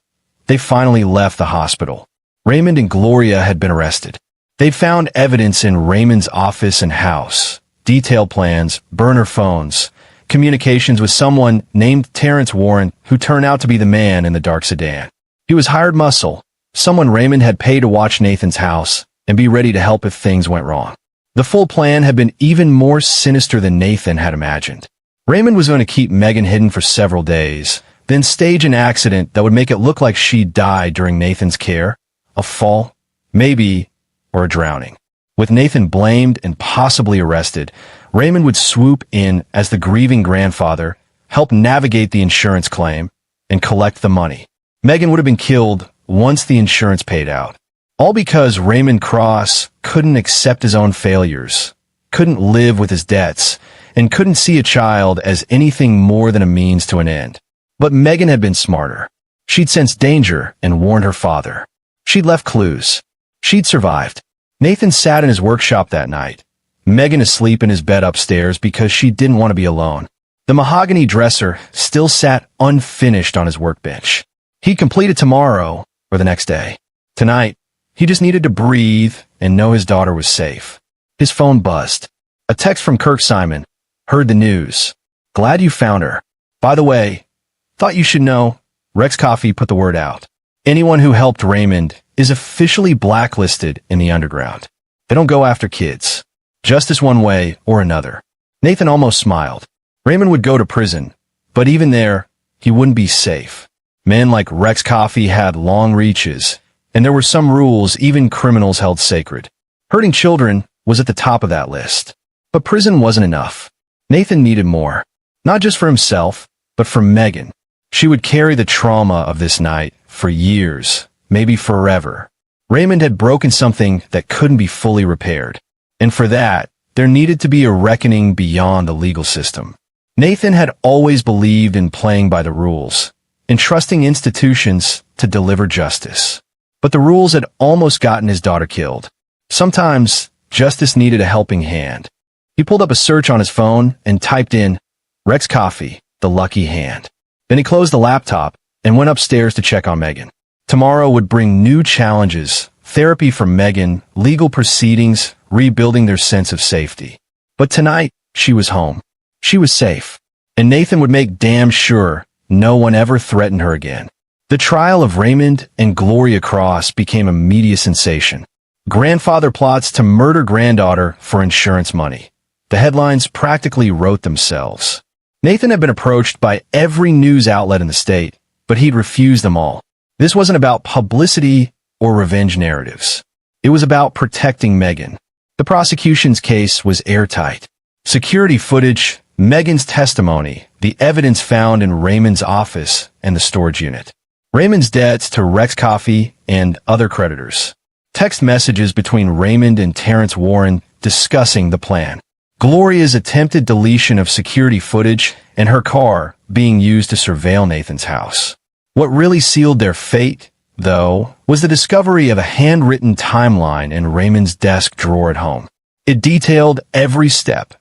they finally left the hospital. Raymond and Gloria had been arrested. They'd found evidence in Raymond's office and house, detailed plans, burner phones, communications with someone named Terrence Warren who turned out to be the man in the dark sedan. He was hired muscle, someone Raymond had paid to watch Nathan's house and be ready to help if things went wrong. The full plan had been even more sinister than Nathan had imagined. Raymond was going to keep Megan hidden for several days, then stage an accident that would make it look like she died during Nathan's care, a fall, maybe, or a drowning. With Nathan blamed and possibly arrested, Raymond would swoop in as the grieving grandfather, help navigate the insurance claim, and collect the money. Megan would have been killed once the insurance paid out. All because Raymond Cross couldn't accept his own failures, couldn't live with his debts, and couldn't see a child as anything more than a means to an end. But Megan had been smarter. She'd sensed danger and warned her father. She'd left clues. She'd survived. Nathan sat in his workshop that night, Megan asleep in his bed upstairs because she didn't want to be alone. The mahogany dresser still sat unfinished on his workbench. He'd complete it tomorrow or the next day. Tonight, he just needed to breathe and know his daughter was safe. His phone buzzed. A text from Kirk Simon. "Heard the news. Glad you found her. By the way, thought you should know, Rex Coffee put the word out. Anyone who helped Raymond is officially blacklisted in the underground. They don't go after kids. Justice one way or another." Nathan almost smiled. Raymond would go to prison, but even there, he wouldn't be safe. Men like Rex Coffee had long reaches, and there were some rules even criminals held sacred. Hurting children was at the top of that list. But prison wasn't enough. Nathan needed more. Not just for himself, but for Megan. She would carry the trauma of this night for years, maybe forever. Raymond had broken something that couldn't be fully repaired. And for that, there needed to be a reckoning beyond the legal system. Nathan had always believed in playing by the rules, in trusting institutions to deliver justice. But the rules had almost gotten his daughter killed. Sometimes, justice needed a helping hand. He pulled up a search on his phone and typed in, Rex Coffee, the lucky hand. Then he closed the laptop and went upstairs to check on Megan. Tomorrow would bring new challenges, therapy for Megan, legal proceedings, rebuilding their sense of safety. But tonight, she was home. She was safe. And Nathan would make damn sure no one ever threatened her again. The trial of Raymond and Gloria Cross became a media sensation. Grandfather plots to murder granddaughter for insurance money. The headlines practically wrote themselves. Nathan had been approached by every news outlet in the state, but he'd refused them all. This wasn't about publicity or revenge narratives. It was about protecting Megan. The prosecution's case was airtight. Security footage, Megan's testimony, the evidence found in Raymond's office and the storage unit. Raymond's debts to Rex Coffee and other creditors. Text messages between Raymond and Terrence Warren discussing the plan. Gloria's attempted deletion of security footage and her car being used to surveil Nathan's house. What really sealed their fate, though, was the discovery of a handwritten timeline in Raymond's desk drawer at home. It detailed every step.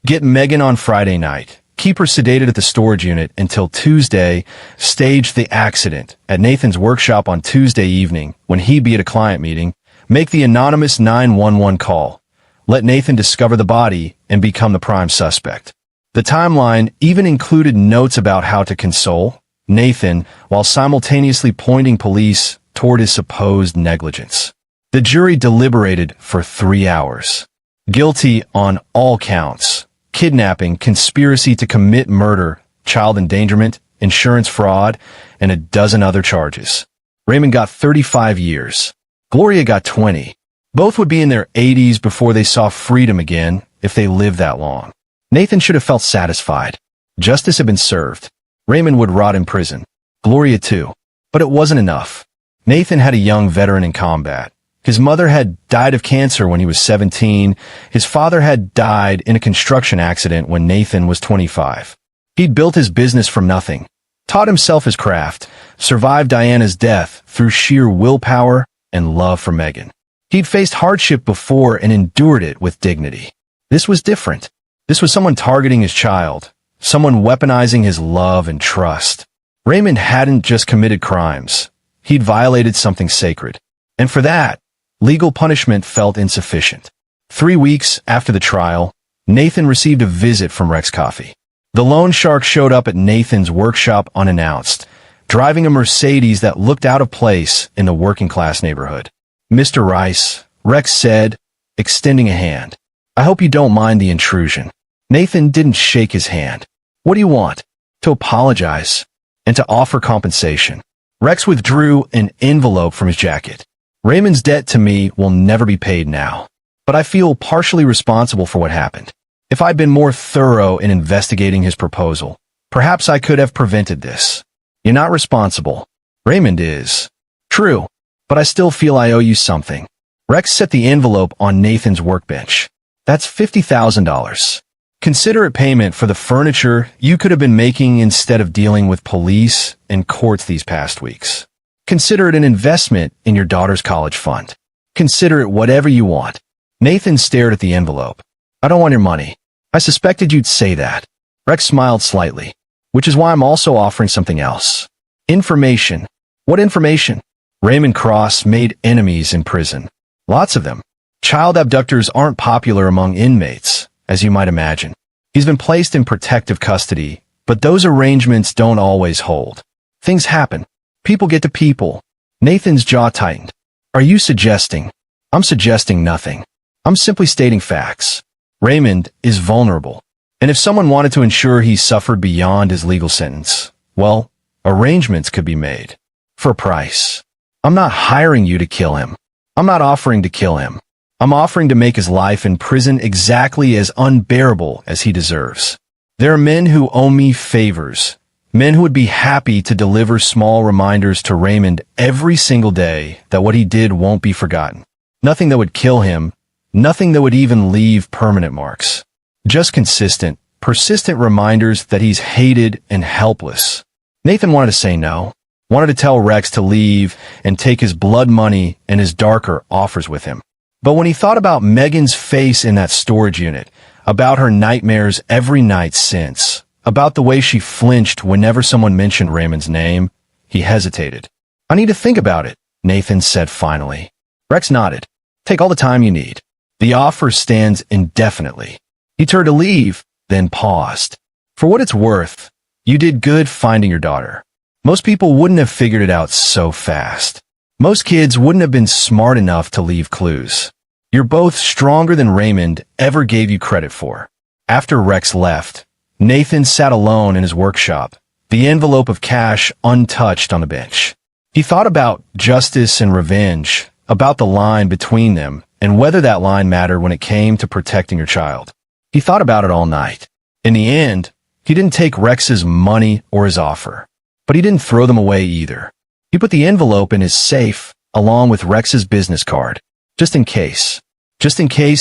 Get Megan on Friday night. Keep her sedated at the storage unit until Tuesday. Stage the accident at Nathan's workshop on Tuesday evening when he'd be at a client meeting. Make the anonymous 911 call. Let Nathan discover the body and become the prime suspect. The timeline even included notes about how to console Nathan while simultaneously pointing police toward his supposed negligence. The jury deliberated for 3 hours. Guilty on all counts: kidnapping, conspiracy to commit murder, child endangerment, insurance fraud, and a dozen other charges. Raymond got 35 years. Gloria got 20. Both would be in their 80s before they saw freedom again, if they lived that long. Nathan should have felt satisfied. Justice had been served. Raymond would rot in prison. Gloria too. But it wasn't enough. Nathan had a young veteran in combat. His mother had died of cancer when he was 17. His father had died in a construction accident when Nathan was 25. He'd built his business from nothing, taught himself his craft, survived Diana's death through sheer willpower and love for Megan. He'd faced hardship before and endured it with dignity. This was different. This was someone targeting his child, someone weaponizing his love and trust. Raymond hadn't just committed crimes. He'd violated something sacred. And for that, legal punishment felt insufficient. 3 weeks after the trial, Nathan received a visit from Rex Coffee. The loan shark showed up at Nathan's workshop unannounced, driving a Mercedes that looked out of place in the working-class neighborhood. "Mr. Rice," Rex said, extending a hand. "I hope you don't mind the intrusion." Nathan didn't shake his hand. "What do you want?" "To apologize and to offer compensation." Rex withdrew an envelope from his jacket. "Raymond's debt to me will never be paid now, but I feel partially responsible for what happened. If I'd been more thorough in investigating his proposal, perhaps I could have prevented this." "You're not responsible. Raymond is." "True, but I still feel I owe you something." Rex set the envelope on Nathan's workbench. "That's $50,000. Consider it payment for the furniture you could have been making instead of dealing with police and courts these past weeks. Consider it an investment in your daughter's college fund. Consider it whatever you want." Nathan stared at the envelope. "I don't want your money. I suspected you'd say that." Rex smiled slightly. "Which is why I'm also offering something else. Information." "What information?" Raymond Cross made enemies in prison. Lots of them. Child abductors aren't popular among inmates, as you might imagine. He's been placed in protective custody, but those arrangements don't always hold. Things happen. People get to people. Nathan's jaw tightened. "Are you suggesting?" "I'm suggesting nothing. I'm simply stating facts. Raymond is vulnerable. And if someone wanted to ensure he suffered beyond his legal sentence, well, arrangements could be made. For a price. I'm not hiring you to kill him. I'm not offering to kill him. I'm offering to make his life in prison exactly as unbearable as he deserves. There are men who owe me favors. Men who would be happy to deliver small reminders to Raymond every single day that what he did won't be forgotten. Nothing that would kill him. Nothing that would even leave permanent marks. Just consistent, persistent reminders that he's hated and helpless." Nathan wanted to say no, wanted to tell Rex to leave and take his blood money and his darker offers with him. But when he thought about Megan's face in that storage unit, about her nightmares every night since, about the way she flinched whenever someone mentioned Raymond's name, he hesitated. I need to think about it, Nathan said finally. Rex nodded. Take all the time you need. The offer stands indefinitely. He turned to leave, then paused. For what it's worth, you did good finding your daughter. Most people wouldn't have figured it out so fast. Most kids wouldn't have been smart enough to leave clues. You're both stronger than Raymond ever gave you credit for. After Rex left, Nathan sat alone in his workshop, the envelope of cash untouched on the bench. He thought about justice and revenge, about the line between them, and whether that line mattered when it came to protecting your child. He thought about it all night. In the end, he didn't take Rex's money or his offer, but he didn't throw them away either. He put the envelope in his safe, along with Rex's business card, just in case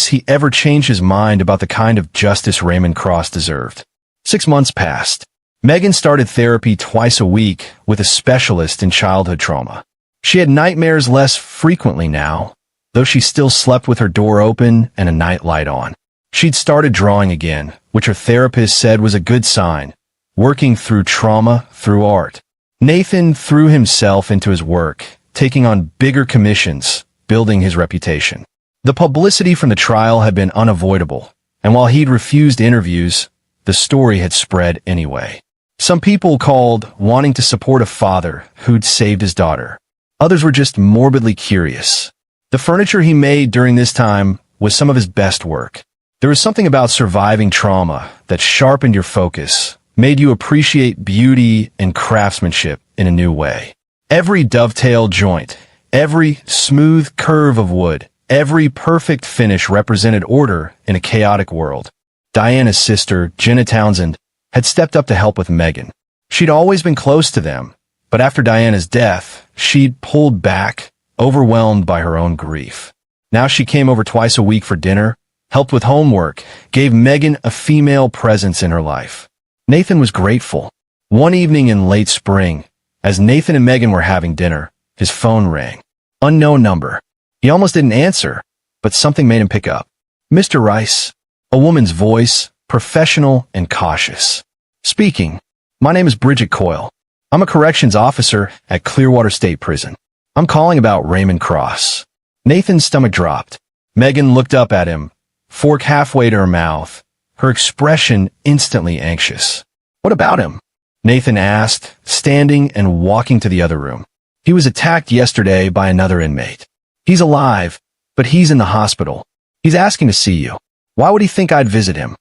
he ever changed his mind about the kind of justice Raymond Cross deserved. 6 months passed. Megan started therapy twice a week with a specialist in childhood trauma. She had nightmares less frequently now, though she still slept with her door open and a night light on. She'd started drawing again, which her therapist said was a good sign, working through trauma through art. Nathan threw himself into his work, taking on bigger commissions, building his reputation. The publicity from the trial had been unavoidable, and while he'd refused interviews, the story had spread anyway. Some people called wanting to support a father who'd saved his daughter. Others were just morbidly curious. The furniture he made during this time was some of his best work. There was something about surviving trauma that sharpened your focus, made you appreciate beauty and craftsmanship in a new way. Every dovetail joint, every smooth curve of wood, every perfect finish represented order in a chaotic world. Diana's sister, Jenna Townsend, had stepped up to help with Megan. She'd always been close to them, but after Diana's death, she'd pulled back, overwhelmed by her own grief. Now she came over twice a week for dinner, helped with homework, gave Megan a female presence in her life. Nathan was grateful. One evening in late spring, as Nathan and Megan were having dinner, his phone rang. Unknown number. He almost didn't answer, but something made him pick up. Mr. Rice. A woman's voice, professional and cautious. Speaking. My name is Bridget Coyle. I'm a corrections officer at Clearwater State Prison. I'm calling about Raymond Cross. Nathan's stomach dropped. Megan looked up at him, fork halfway to her mouth, her expression instantly anxious. What about him? Nathan asked, standing and walking to the other room. He was attacked yesterday by another inmate. He's alive, but he's in the hospital. He's asking to see you. Why would he think I'd visit him?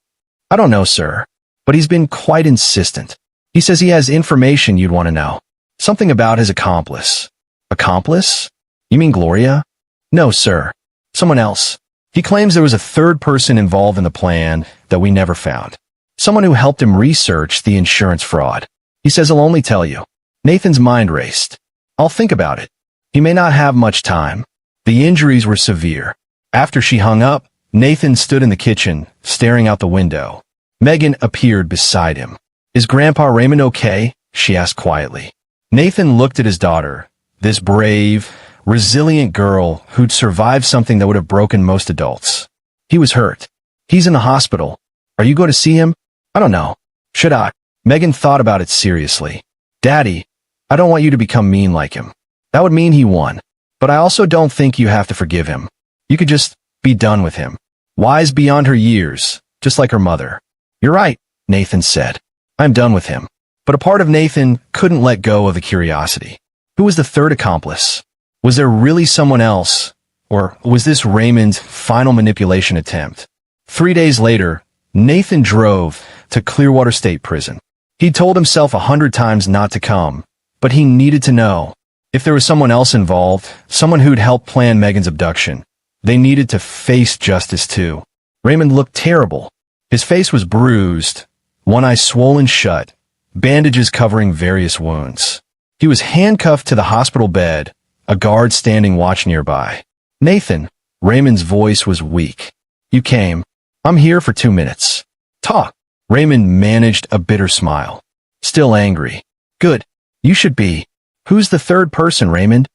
I don't know, sir, but he's been quite insistent. He says he has information you'd want to know. Something about his accomplice. Accomplice? You mean Gloria? No, sir. Someone else. He claims there was a third person involved in the plan that we never found. Someone who helped him research the insurance fraud. He says he'll only tell you. Nathan's mind raced. I'll think about it. He may not have much time. The injuries were severe. After she hung up, Nathan stood in the kitchen, staring out the window. Megan appeared beside him. Is Grandpa Raymond okay? She asked quietly. Nathan looked at his daughter, this brave, resilient girl who'd survived something that would have broken most adults. He was hurt. He's in the hospital. Are you going to see him? I don't know. Should I? Megan thought about it seriously. Daddy, I don't want you to become mean like him. That would mean he won. But I also don't think you have to forgive him. You could just be done with him. Wise beyond her years, just like her mother. You're right, Nathan said. I'm done with him. But a part of Nathan couldn't let go of the curiosity. Who was the third accomplice? Was there really someone else? Or was this Raymond's final manipulation attempt? 3 days later, Nathan drove to Clearwater State Prison. He'd told himself 100 times not to come, but he needed to know. If there was someone else involved, someone who'd helped plan Megan's abduction, they needed to face justice too. Raymond looked terrible. His face was bruised, one eye swollen shut, bandages covering various wounds. He was handcuffed to the hospital bed, a guard standing watch nearby. Nathan, Raymond's voice was weak. You came. I'm here for 2 minutes. Talk. Raymond managed a bitter smile. Still angry. Good. You should be. Who's the third person, Raymond?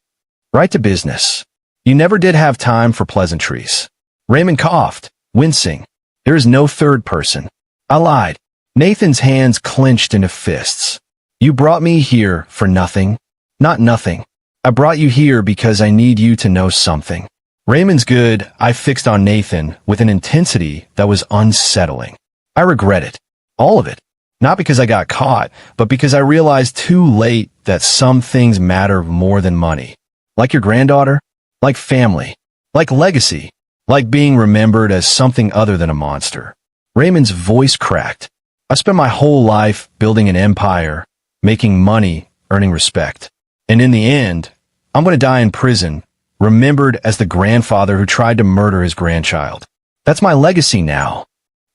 Right to business. You never did have time for pleasantries. Raymond coughed, wincing. There is no third person. I lied. Nathan's hands clenched into fists. You brought me here for nothing. Not nothing. I brought you here because I need you to know something. Raymond's good. I fixed on Nathan with an intensity that was unsettling. I regret it. All of it. Not because I got caught, but because I realized too late that some things matter more than money. Like your granddaughter, like family, like legacy, like being remembered as something other than a monster. Raymond's voice cracked. I spent my whole life building an empire, making money, earning respect. And in the end, I'm going to die in prison, remembered as the grandfather who tried to murder his grandchild. That's my legacy now.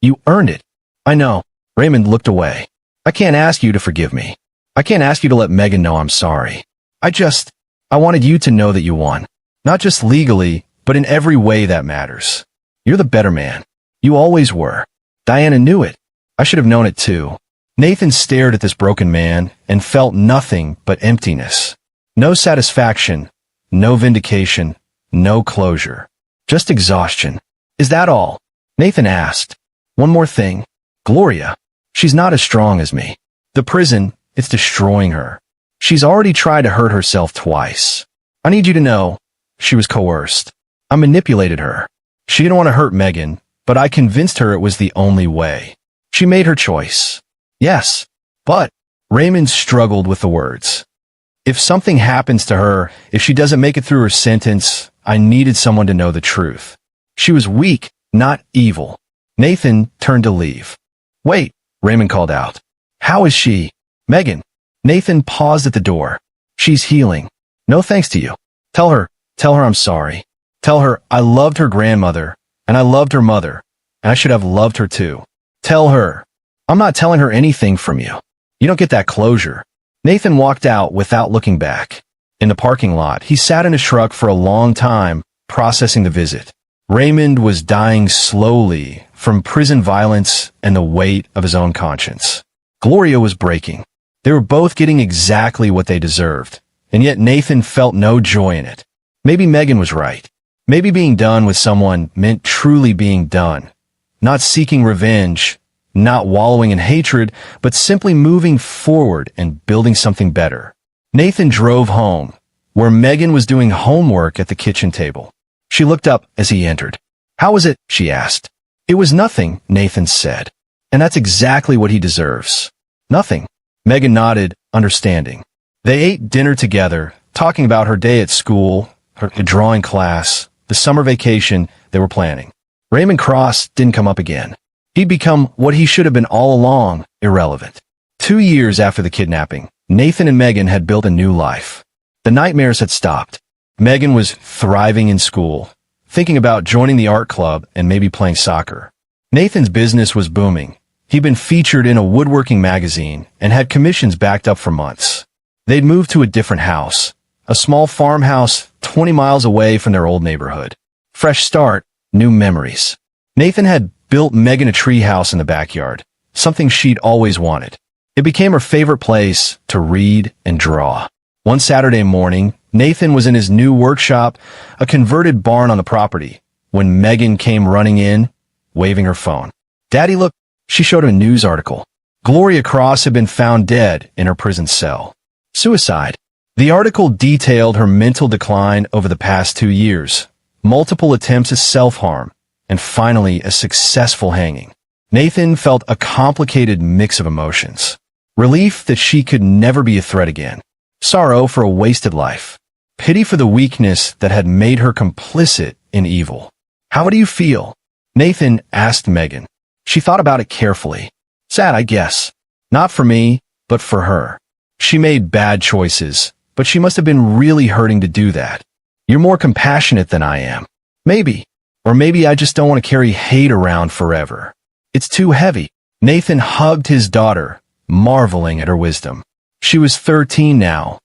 You earned it. I know. Raymond looked away. I can't ask you to forgive me. I can't ask you to let Megan know I'm sorry. I wanted you to know that you won. Not just legally, but in every way that matters. You're the better man. You always were. Diana knew it. I should have known it too. Nathan stared at this broken man and felt nothing but emptiness. No satisfaction, no vindication, no closure. Just exhaustion. Is that all? Nathan asked. One more thing. Gloria. She's not as strong as me. The prison, it's destroying her. She's already tried to hurt herself twice. I need you to know, she was coerced. I manipulated her. She didn't want to hurt Megan, but I convinced her it was the only way. She made her choice. Yes, but Raymond struggled with the words. If something happens to her, if she doesn't make it through her sentence, I needed someone to know the truth. She was weak, not evil. Nathan turned to leave. Wait, Raymond called out. How is she? Megan. Nathan paused at the door. She's healing. No thanks to you. Tell her I'm sorry. Tell her I loved her grandmother, and I loved her mother, and I should have loved her too. Tell her. I'm not telling her anything from you. You don't get that closure. Nathan walked out without looking back. In the parking lot, he sat in his truck for a long time, processing the visit. Raymond was dying slowly from prison violence and the weight of his own conscience. Gloria was breaking. They were both getting exactly what they deserved, and yet Nathan felt no joy in it. Maybe Megan was right. Maybe being done with someone meant truly being done. Not seeking revenge, not wallowing in hatred, but simply moving forward and building something better. Nathan drove home, where Megan was doing homework at the kitchen table. She looked up as he entered. How was it? She asked. It was nothing, Nathan said. And that's exactly what he deserves. Nothing. Megan nodded, understanding. They ate dinner together, talking about her day at school, her drawing class, the summer vacation they were planning. Raymond Cross didn't come up again. He'd become what he should have been all along, irrelevant. 2 years after the kidnapping, Nathan and Megan had built a new life. The nightmares had stopped. Megan was thriving in school, thinking about joining the art club and maybe playing soccer. Nathan's business was booming. He'd been featured in a woodworking magazine and had commissions backed up for months. They'd moved to a different house, a small farmhouse 20 miles away from their old neighborhood. Fresh start, new memories. Nathan had built Megan a tree house in the backyard, something she'd always wanted. It became her favorite place to read and draw. One Saturday morning, Nathan was in his new workshop, a converted barn on the property, when Megan came running in, waving her phone. Daddy, look, she showed him a news article. Gloria Cross had been found dead in her prison cell. Suicide. The article detailed her mental decline over the past 2 years, multiple attempts at self-harm, and finally a successful hanging. Nathan felt a complicated mix of emotions. Relief that she could never be a threat again. Sorrow for a wasted life. Pity for the weakness that had made her complicit in evil. How do you feel? Nathan asked Megan. She thought about it carefully. Sad, I guess. Not for me, but for her. She made bad choices, but she must have been really hurting to do that. You're more compassionate than I am. Maybe. Or maybe I just don't want to carry hate around forever. It's too heavy. Nathan hugged his daughter, marveling at her wisdom. She was 13 now,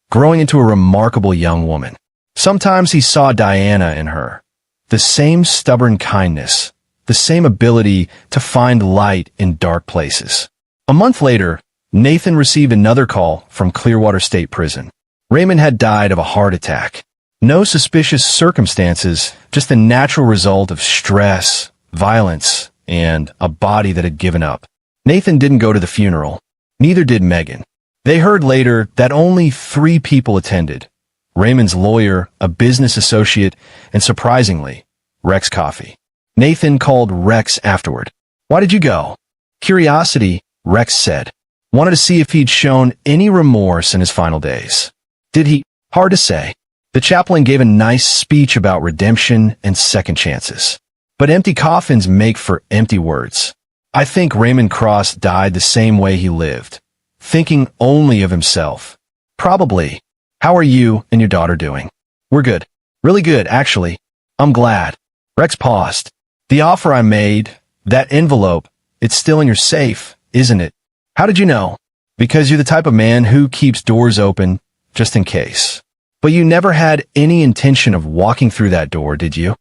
growing into a remarkable young woman. Sometimes he saw Diana in her. The same stubborn kindness, the same ability to find light in dark places. A month later, Nathan received another call from Clearwater State Prison. Raymond had died of a heart attack. No suspicious circumstances, just the natural result of stress, violence, and a body that had given up. Nathan didn't go to the funeral. Neither did Megan. They heard later that only 3 people attended. Raymond's lawyer, a business associate, and surprisingly, Rex Coffey. Nathan called Rex afterward. "Why did you go?" "Curiosity," Rex said. "Wanted to see if he'd shown any remorse in his final days." "Did he?" "Hard to say. The chaplain gave a nice speech about redemption and second chances. But empty coffins make for empty words. I think Raymond Cross died the same way he lived, thinking only of himself." "Probably. How are you and your daughter doing?" "We're good. Really good, actually. I'm glad." Rex paused. "The offer I made, that envelope, it's still in your safe, isn't it?" "How did you know?" "Because you're the type of man who keeps doors open, just in case." "But you never had any intention of walking through that door, did you?"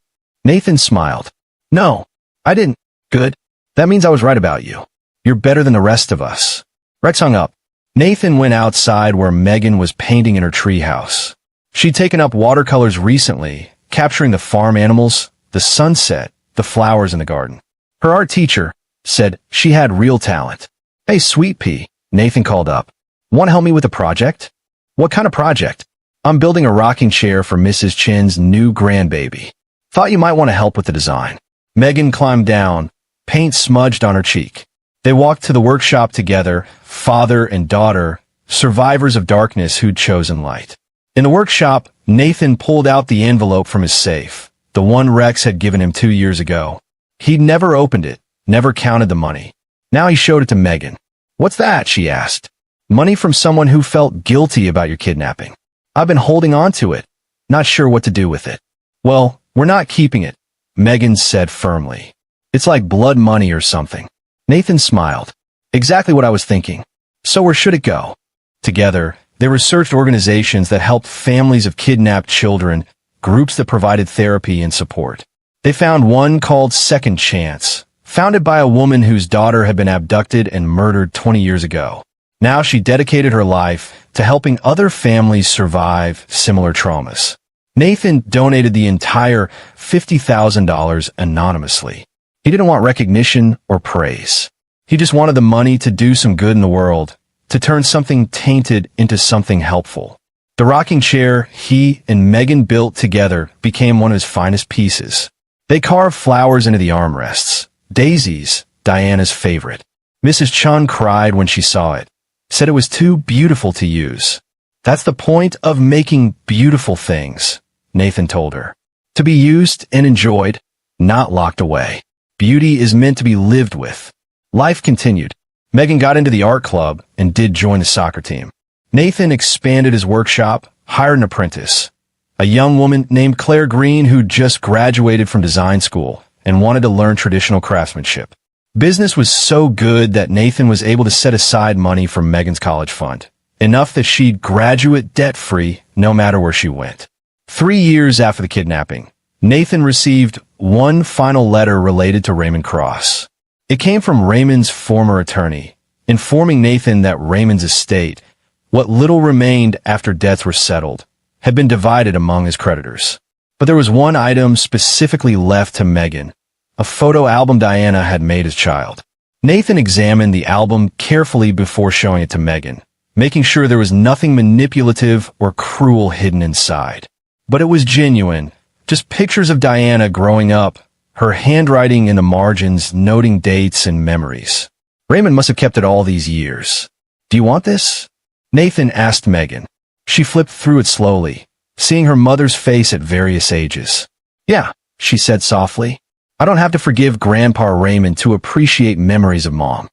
Nathan smiled. "No, I didn't." "Good. That means I was right about you. You're better than the rest of us." Rex hung up. Nathan went outside where Megan was painting in her treehouse. She'd taken up watercolors recently, capturing the farm animals, the sunset, the flowers in the garden. Her art teacher said she had real talent. "Hey, Sweet Pea," Nathan called up. "Want to help me with a project?" "What kind of project?" "I'm building a rocking chair for Mrs. Chin's new grandbaby. Thought you might want to help with the design." Megan climbed down, paint smudged on her cheek. They walked to the workshop together, father and daughter, survivors of darkness who'd chosen light. In the workshop, Nathan pulled out the envelope from his safe, the one Rex had given him 2 years ago. He'd never opened it, never counted the money. Now he showed it to Megan. "What's that?" she asked. "Money from someone who felt guilty about your kidnapping. I've been holding on to it, not sure what to do with it." "Well, we're not keeping it," Megan said firmly. "It's like blood money or something." Nathan smiled. "Exactly what I was thinking. So where should it go?" Together, they researched organizations that helped families of kidnapped children, groups that provided therapy and support. They found one called Second Chance, founded by a woman whose daughter had been abducted and murdered 20 years ago. Now she dedicated her life to helping other families survive similar traumas. Nathan donated the entire $50,000 anonymously. He didn't want recognition or praise. He just wanted the money to do some good in the world, to turn something tainted into something helpful. The rocking chair he and Megan built together became one of his finest pieces. They carved flowers into the armrests, daisies, Diana's favorite. Mrs. Chun cried when she saw it, said it was too beautiful to use. "That's the point of making beautiful things," Nathan told her. "To be used and enjoyed, not locked away. Beauty is meant to be lived with." Life continued. Megan got into the art club and did join the soccer team. Nathan expanded his workshop, hired an apprentice, a young woman named Claire Green who just graduated from design school and wanted to learn traditional craftsmanship. Business was so good that Nathan was able to set aside money from Megan's college fund, enough that she'd graduate debt-free no matter where she went. 3 years after the kidnapping, Nathan received one final letter related to Raymond Cross. It came from Raymond's former attorney, informing Nathan that Raymond's estate, what little remained after debts were settled, had been divided among his creditors. But there was one item specifically left to Megan, a photo album Diana had made as child. Nathan examined the album carefully before showing it to Megan, making sure there was nothing manipulative or cruel hidden inside. But it was genuine, just pictures of Diana growing up, her handwriting in the margins noting dates and memories. Raymond must have kept it all these years. "Do you want this?" Nathan asked Megan. She flipped through it slowly, seeing her mother's face at various ages. "Yeah," she said softly. "I don't have to forgive Grandpa Raymond to appreciate memories of Mom."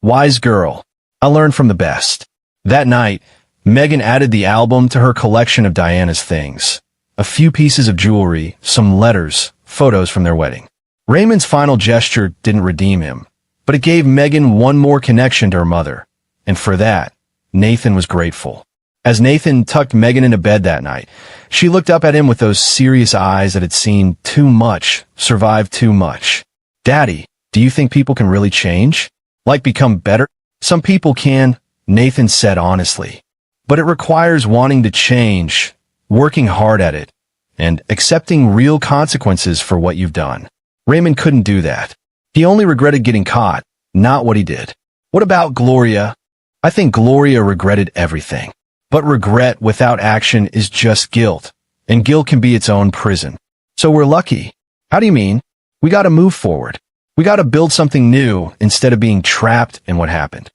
Wise girl. I learned from the best. That night, Megan added the album to her collection of Diana's things. A few pieces of jewelry, some letters, photos from their wedding. Raymond's final gesture didn't redeem him, but it gave Megan one more connection to her mother, and for that, Nathan was grateful. As Nathan tucked Megan into bed that night, she looked up at him with those serious eyes that had seen too much, survived too much. "Daddy, do you think people can really change? Like become better?" "Some people can," Nathan said honestly. "But it requires wanting to change, working hard at it, and accepting real consequences for what you've done." Raymond couldn't do that. He only regretted getting caught, not what he did. What about Gloria? I think Gloria regretted everything. But regret without action is just guilt, and guilt can be its own prison. So we're lucky. How do you mean? We gotta move forward. We gotta build something new instead of being trapped in what happened.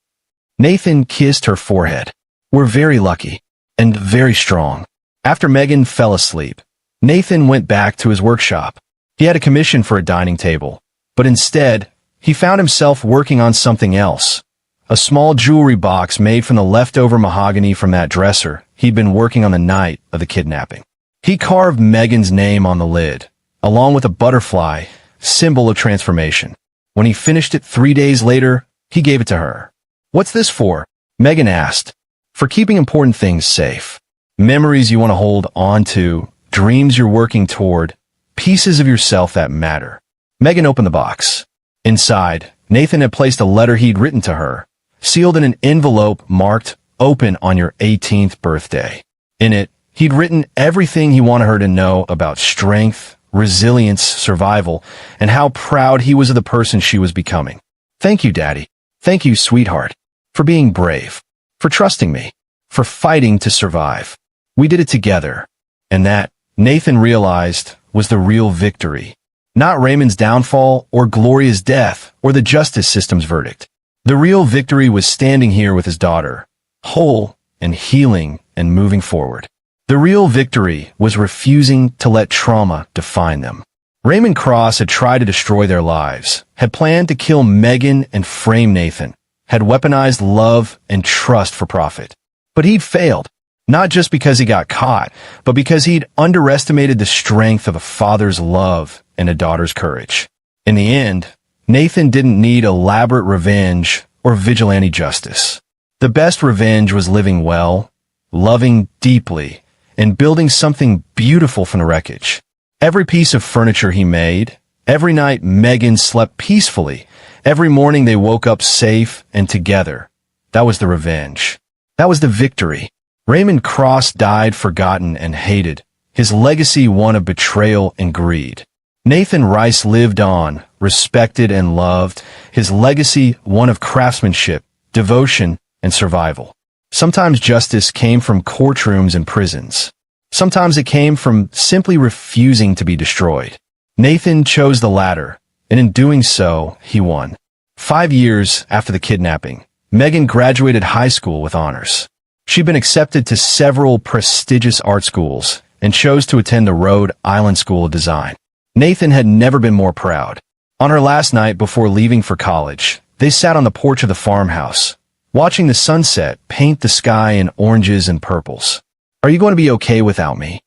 Nathan kissed her forehead. We're very lucky. And very strong. After Megan fell asleep, Nathan went back to his workshop. He had a commission for a dining table, but instead, he found himself working on something else. A small jewelry box made from the leftover mahogany from that dresser he'd been working on the night of the kidnapping. He carved Megan's name on the lid, along with a butterfly, symbol of transformation. When he finished it 3 days later, he gave it to her. What's this for? Megan asked. For keeping important things safe. Memories you want to hold on to, dreams you're working toward, pieces of yourself that matter. Megan opened the box. Inside, Nathan had placed a letter he'd written to her, sealed in an envelope marked "Open on your 18th birthday." In it, he'd written everything he wanted her to know about strength, resilience, survival, and how proud he was of the person she was becoming. Thank you, Daddy. Thank you, sweetheart, for being brave, for trusting me, for fighting to survive. We did it together. And that, Nathan realized, was the real victory. Not Raymond's downfall or Gloria's death or the justice system's verdict. The real victory was standing here with his daughter, whole and healing and moving forward. The real victory was refusing to let trauma define them. Raymond Cross had tried to destroy their lives, had planned to kill Megan and frame Nathan, had weaponized love and trust for profit. But he'd failed, not just because he got caught, but because he'd underestimated the strength of a father's love and a daughter's courage. In the end, Nathan didn't need elaborate revenge or vigilante justice. The best revenge was living well, loving deeply, and building something beautiful from the wreckage. Every piece of furniture he made, every night Megan slept peacefully, every morning they woke up safe and together. That was the revenge. That was the victory. Raymond Cross died forgotten and hated, his legacy one of betrayal and greed. Nathan Rice lived on, respected and loved, his legacy one of craftsmanship, devotion, and survival. Sometimes justice came from courtrooms and prisons. Sometimes it came from simply refusing to be destroyed. Nathan chose the latter, and in doing so, he won. 5 years after the kidnapping, Megan graduated high school with honors. She'd been accepted to several prestigious art schools and chose to attend the Rhode Island School of Design. Nathan had never been more proud. On her last night before leaving for college, they sat on the porch of the farmhouse, watching the sunset paint the sky in oranges and purples. Are you going to be okay without me?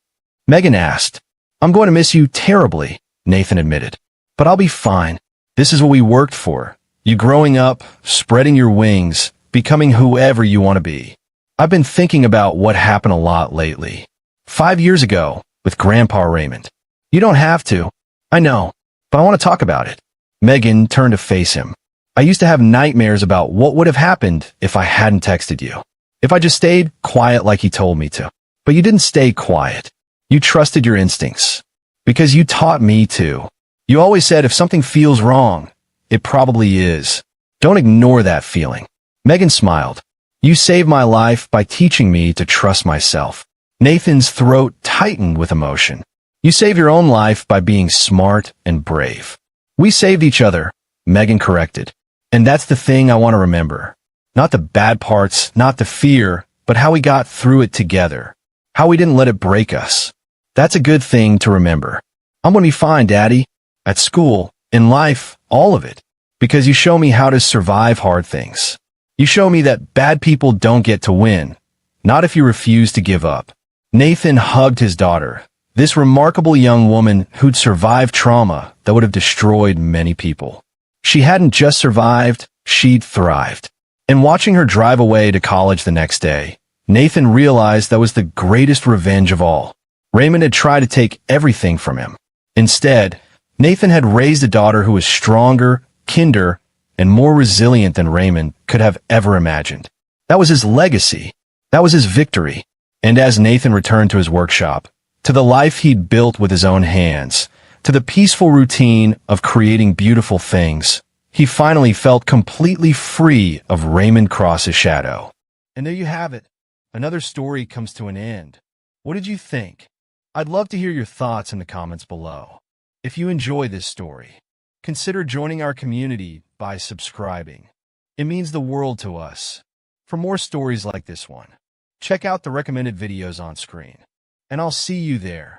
Megan asked. I'm going to miss you terribly, Nathan admitted. But I'll be fine. This is what we worked for. You growing up, spreading your wings, becoming whoever you want to be. I've been thinking about what happened a lot lately. 5 years ago, with Grandpa Raymond. You don't have to. I know, but I want to talk about it. Megan turned to face him. I used to have nightmares about what would have happened if I hadn't texted you. If I just stayed quiet like you told me to. But you didn't stay quiet. You trusted your instincts. Because you taught me to. You always said if something feels wrong, it probably is. Don't ignore that feeling. Megan smiled. You saved my life by teaching me to trust myself. Nathan's throat tightened with emotion. You saved your own life by being smart and brave. We saved each other, Megan corrected. And that's the thing I want to remember. Not the bad parts, not the fear, but how we got through it together. How we didn't let it break us. That's a good thing to remember. I'm going to be fine, Daddy. At school, in life, all of it. Because you show me how to survive hard things. You show me that bad people don't get to win. Not if you refuse to give up. Nathan hugged his daughter, this remarkable young woman who'd survived trauma that would have destroyed many people. She hadn't just survived, she'd thrived. And watching her drive away to college the next day, Nathan realized that was the greatest revenge of all. Raymond had tried to take everything from him. Instead, Nathan had raised a daughter who was stronger, kinder, and more resilient than Raymond could have ever imagined. That was his legacy. That was his victory. And as Nathan returned to his workshop, to the life he'd built with his own hands, to the peaceful routine of creating beautiful things, he finally felt completely free of Raymond Cross's shadow. And there you have it. another story comes to an end. What did you think? I'd love to hear your thoughts in the comments below. If you enjoy this story, consider joining our community by subscribing. It means the world to us. For more stories like this one, check out the recommended videos on screen. And I'll see you there.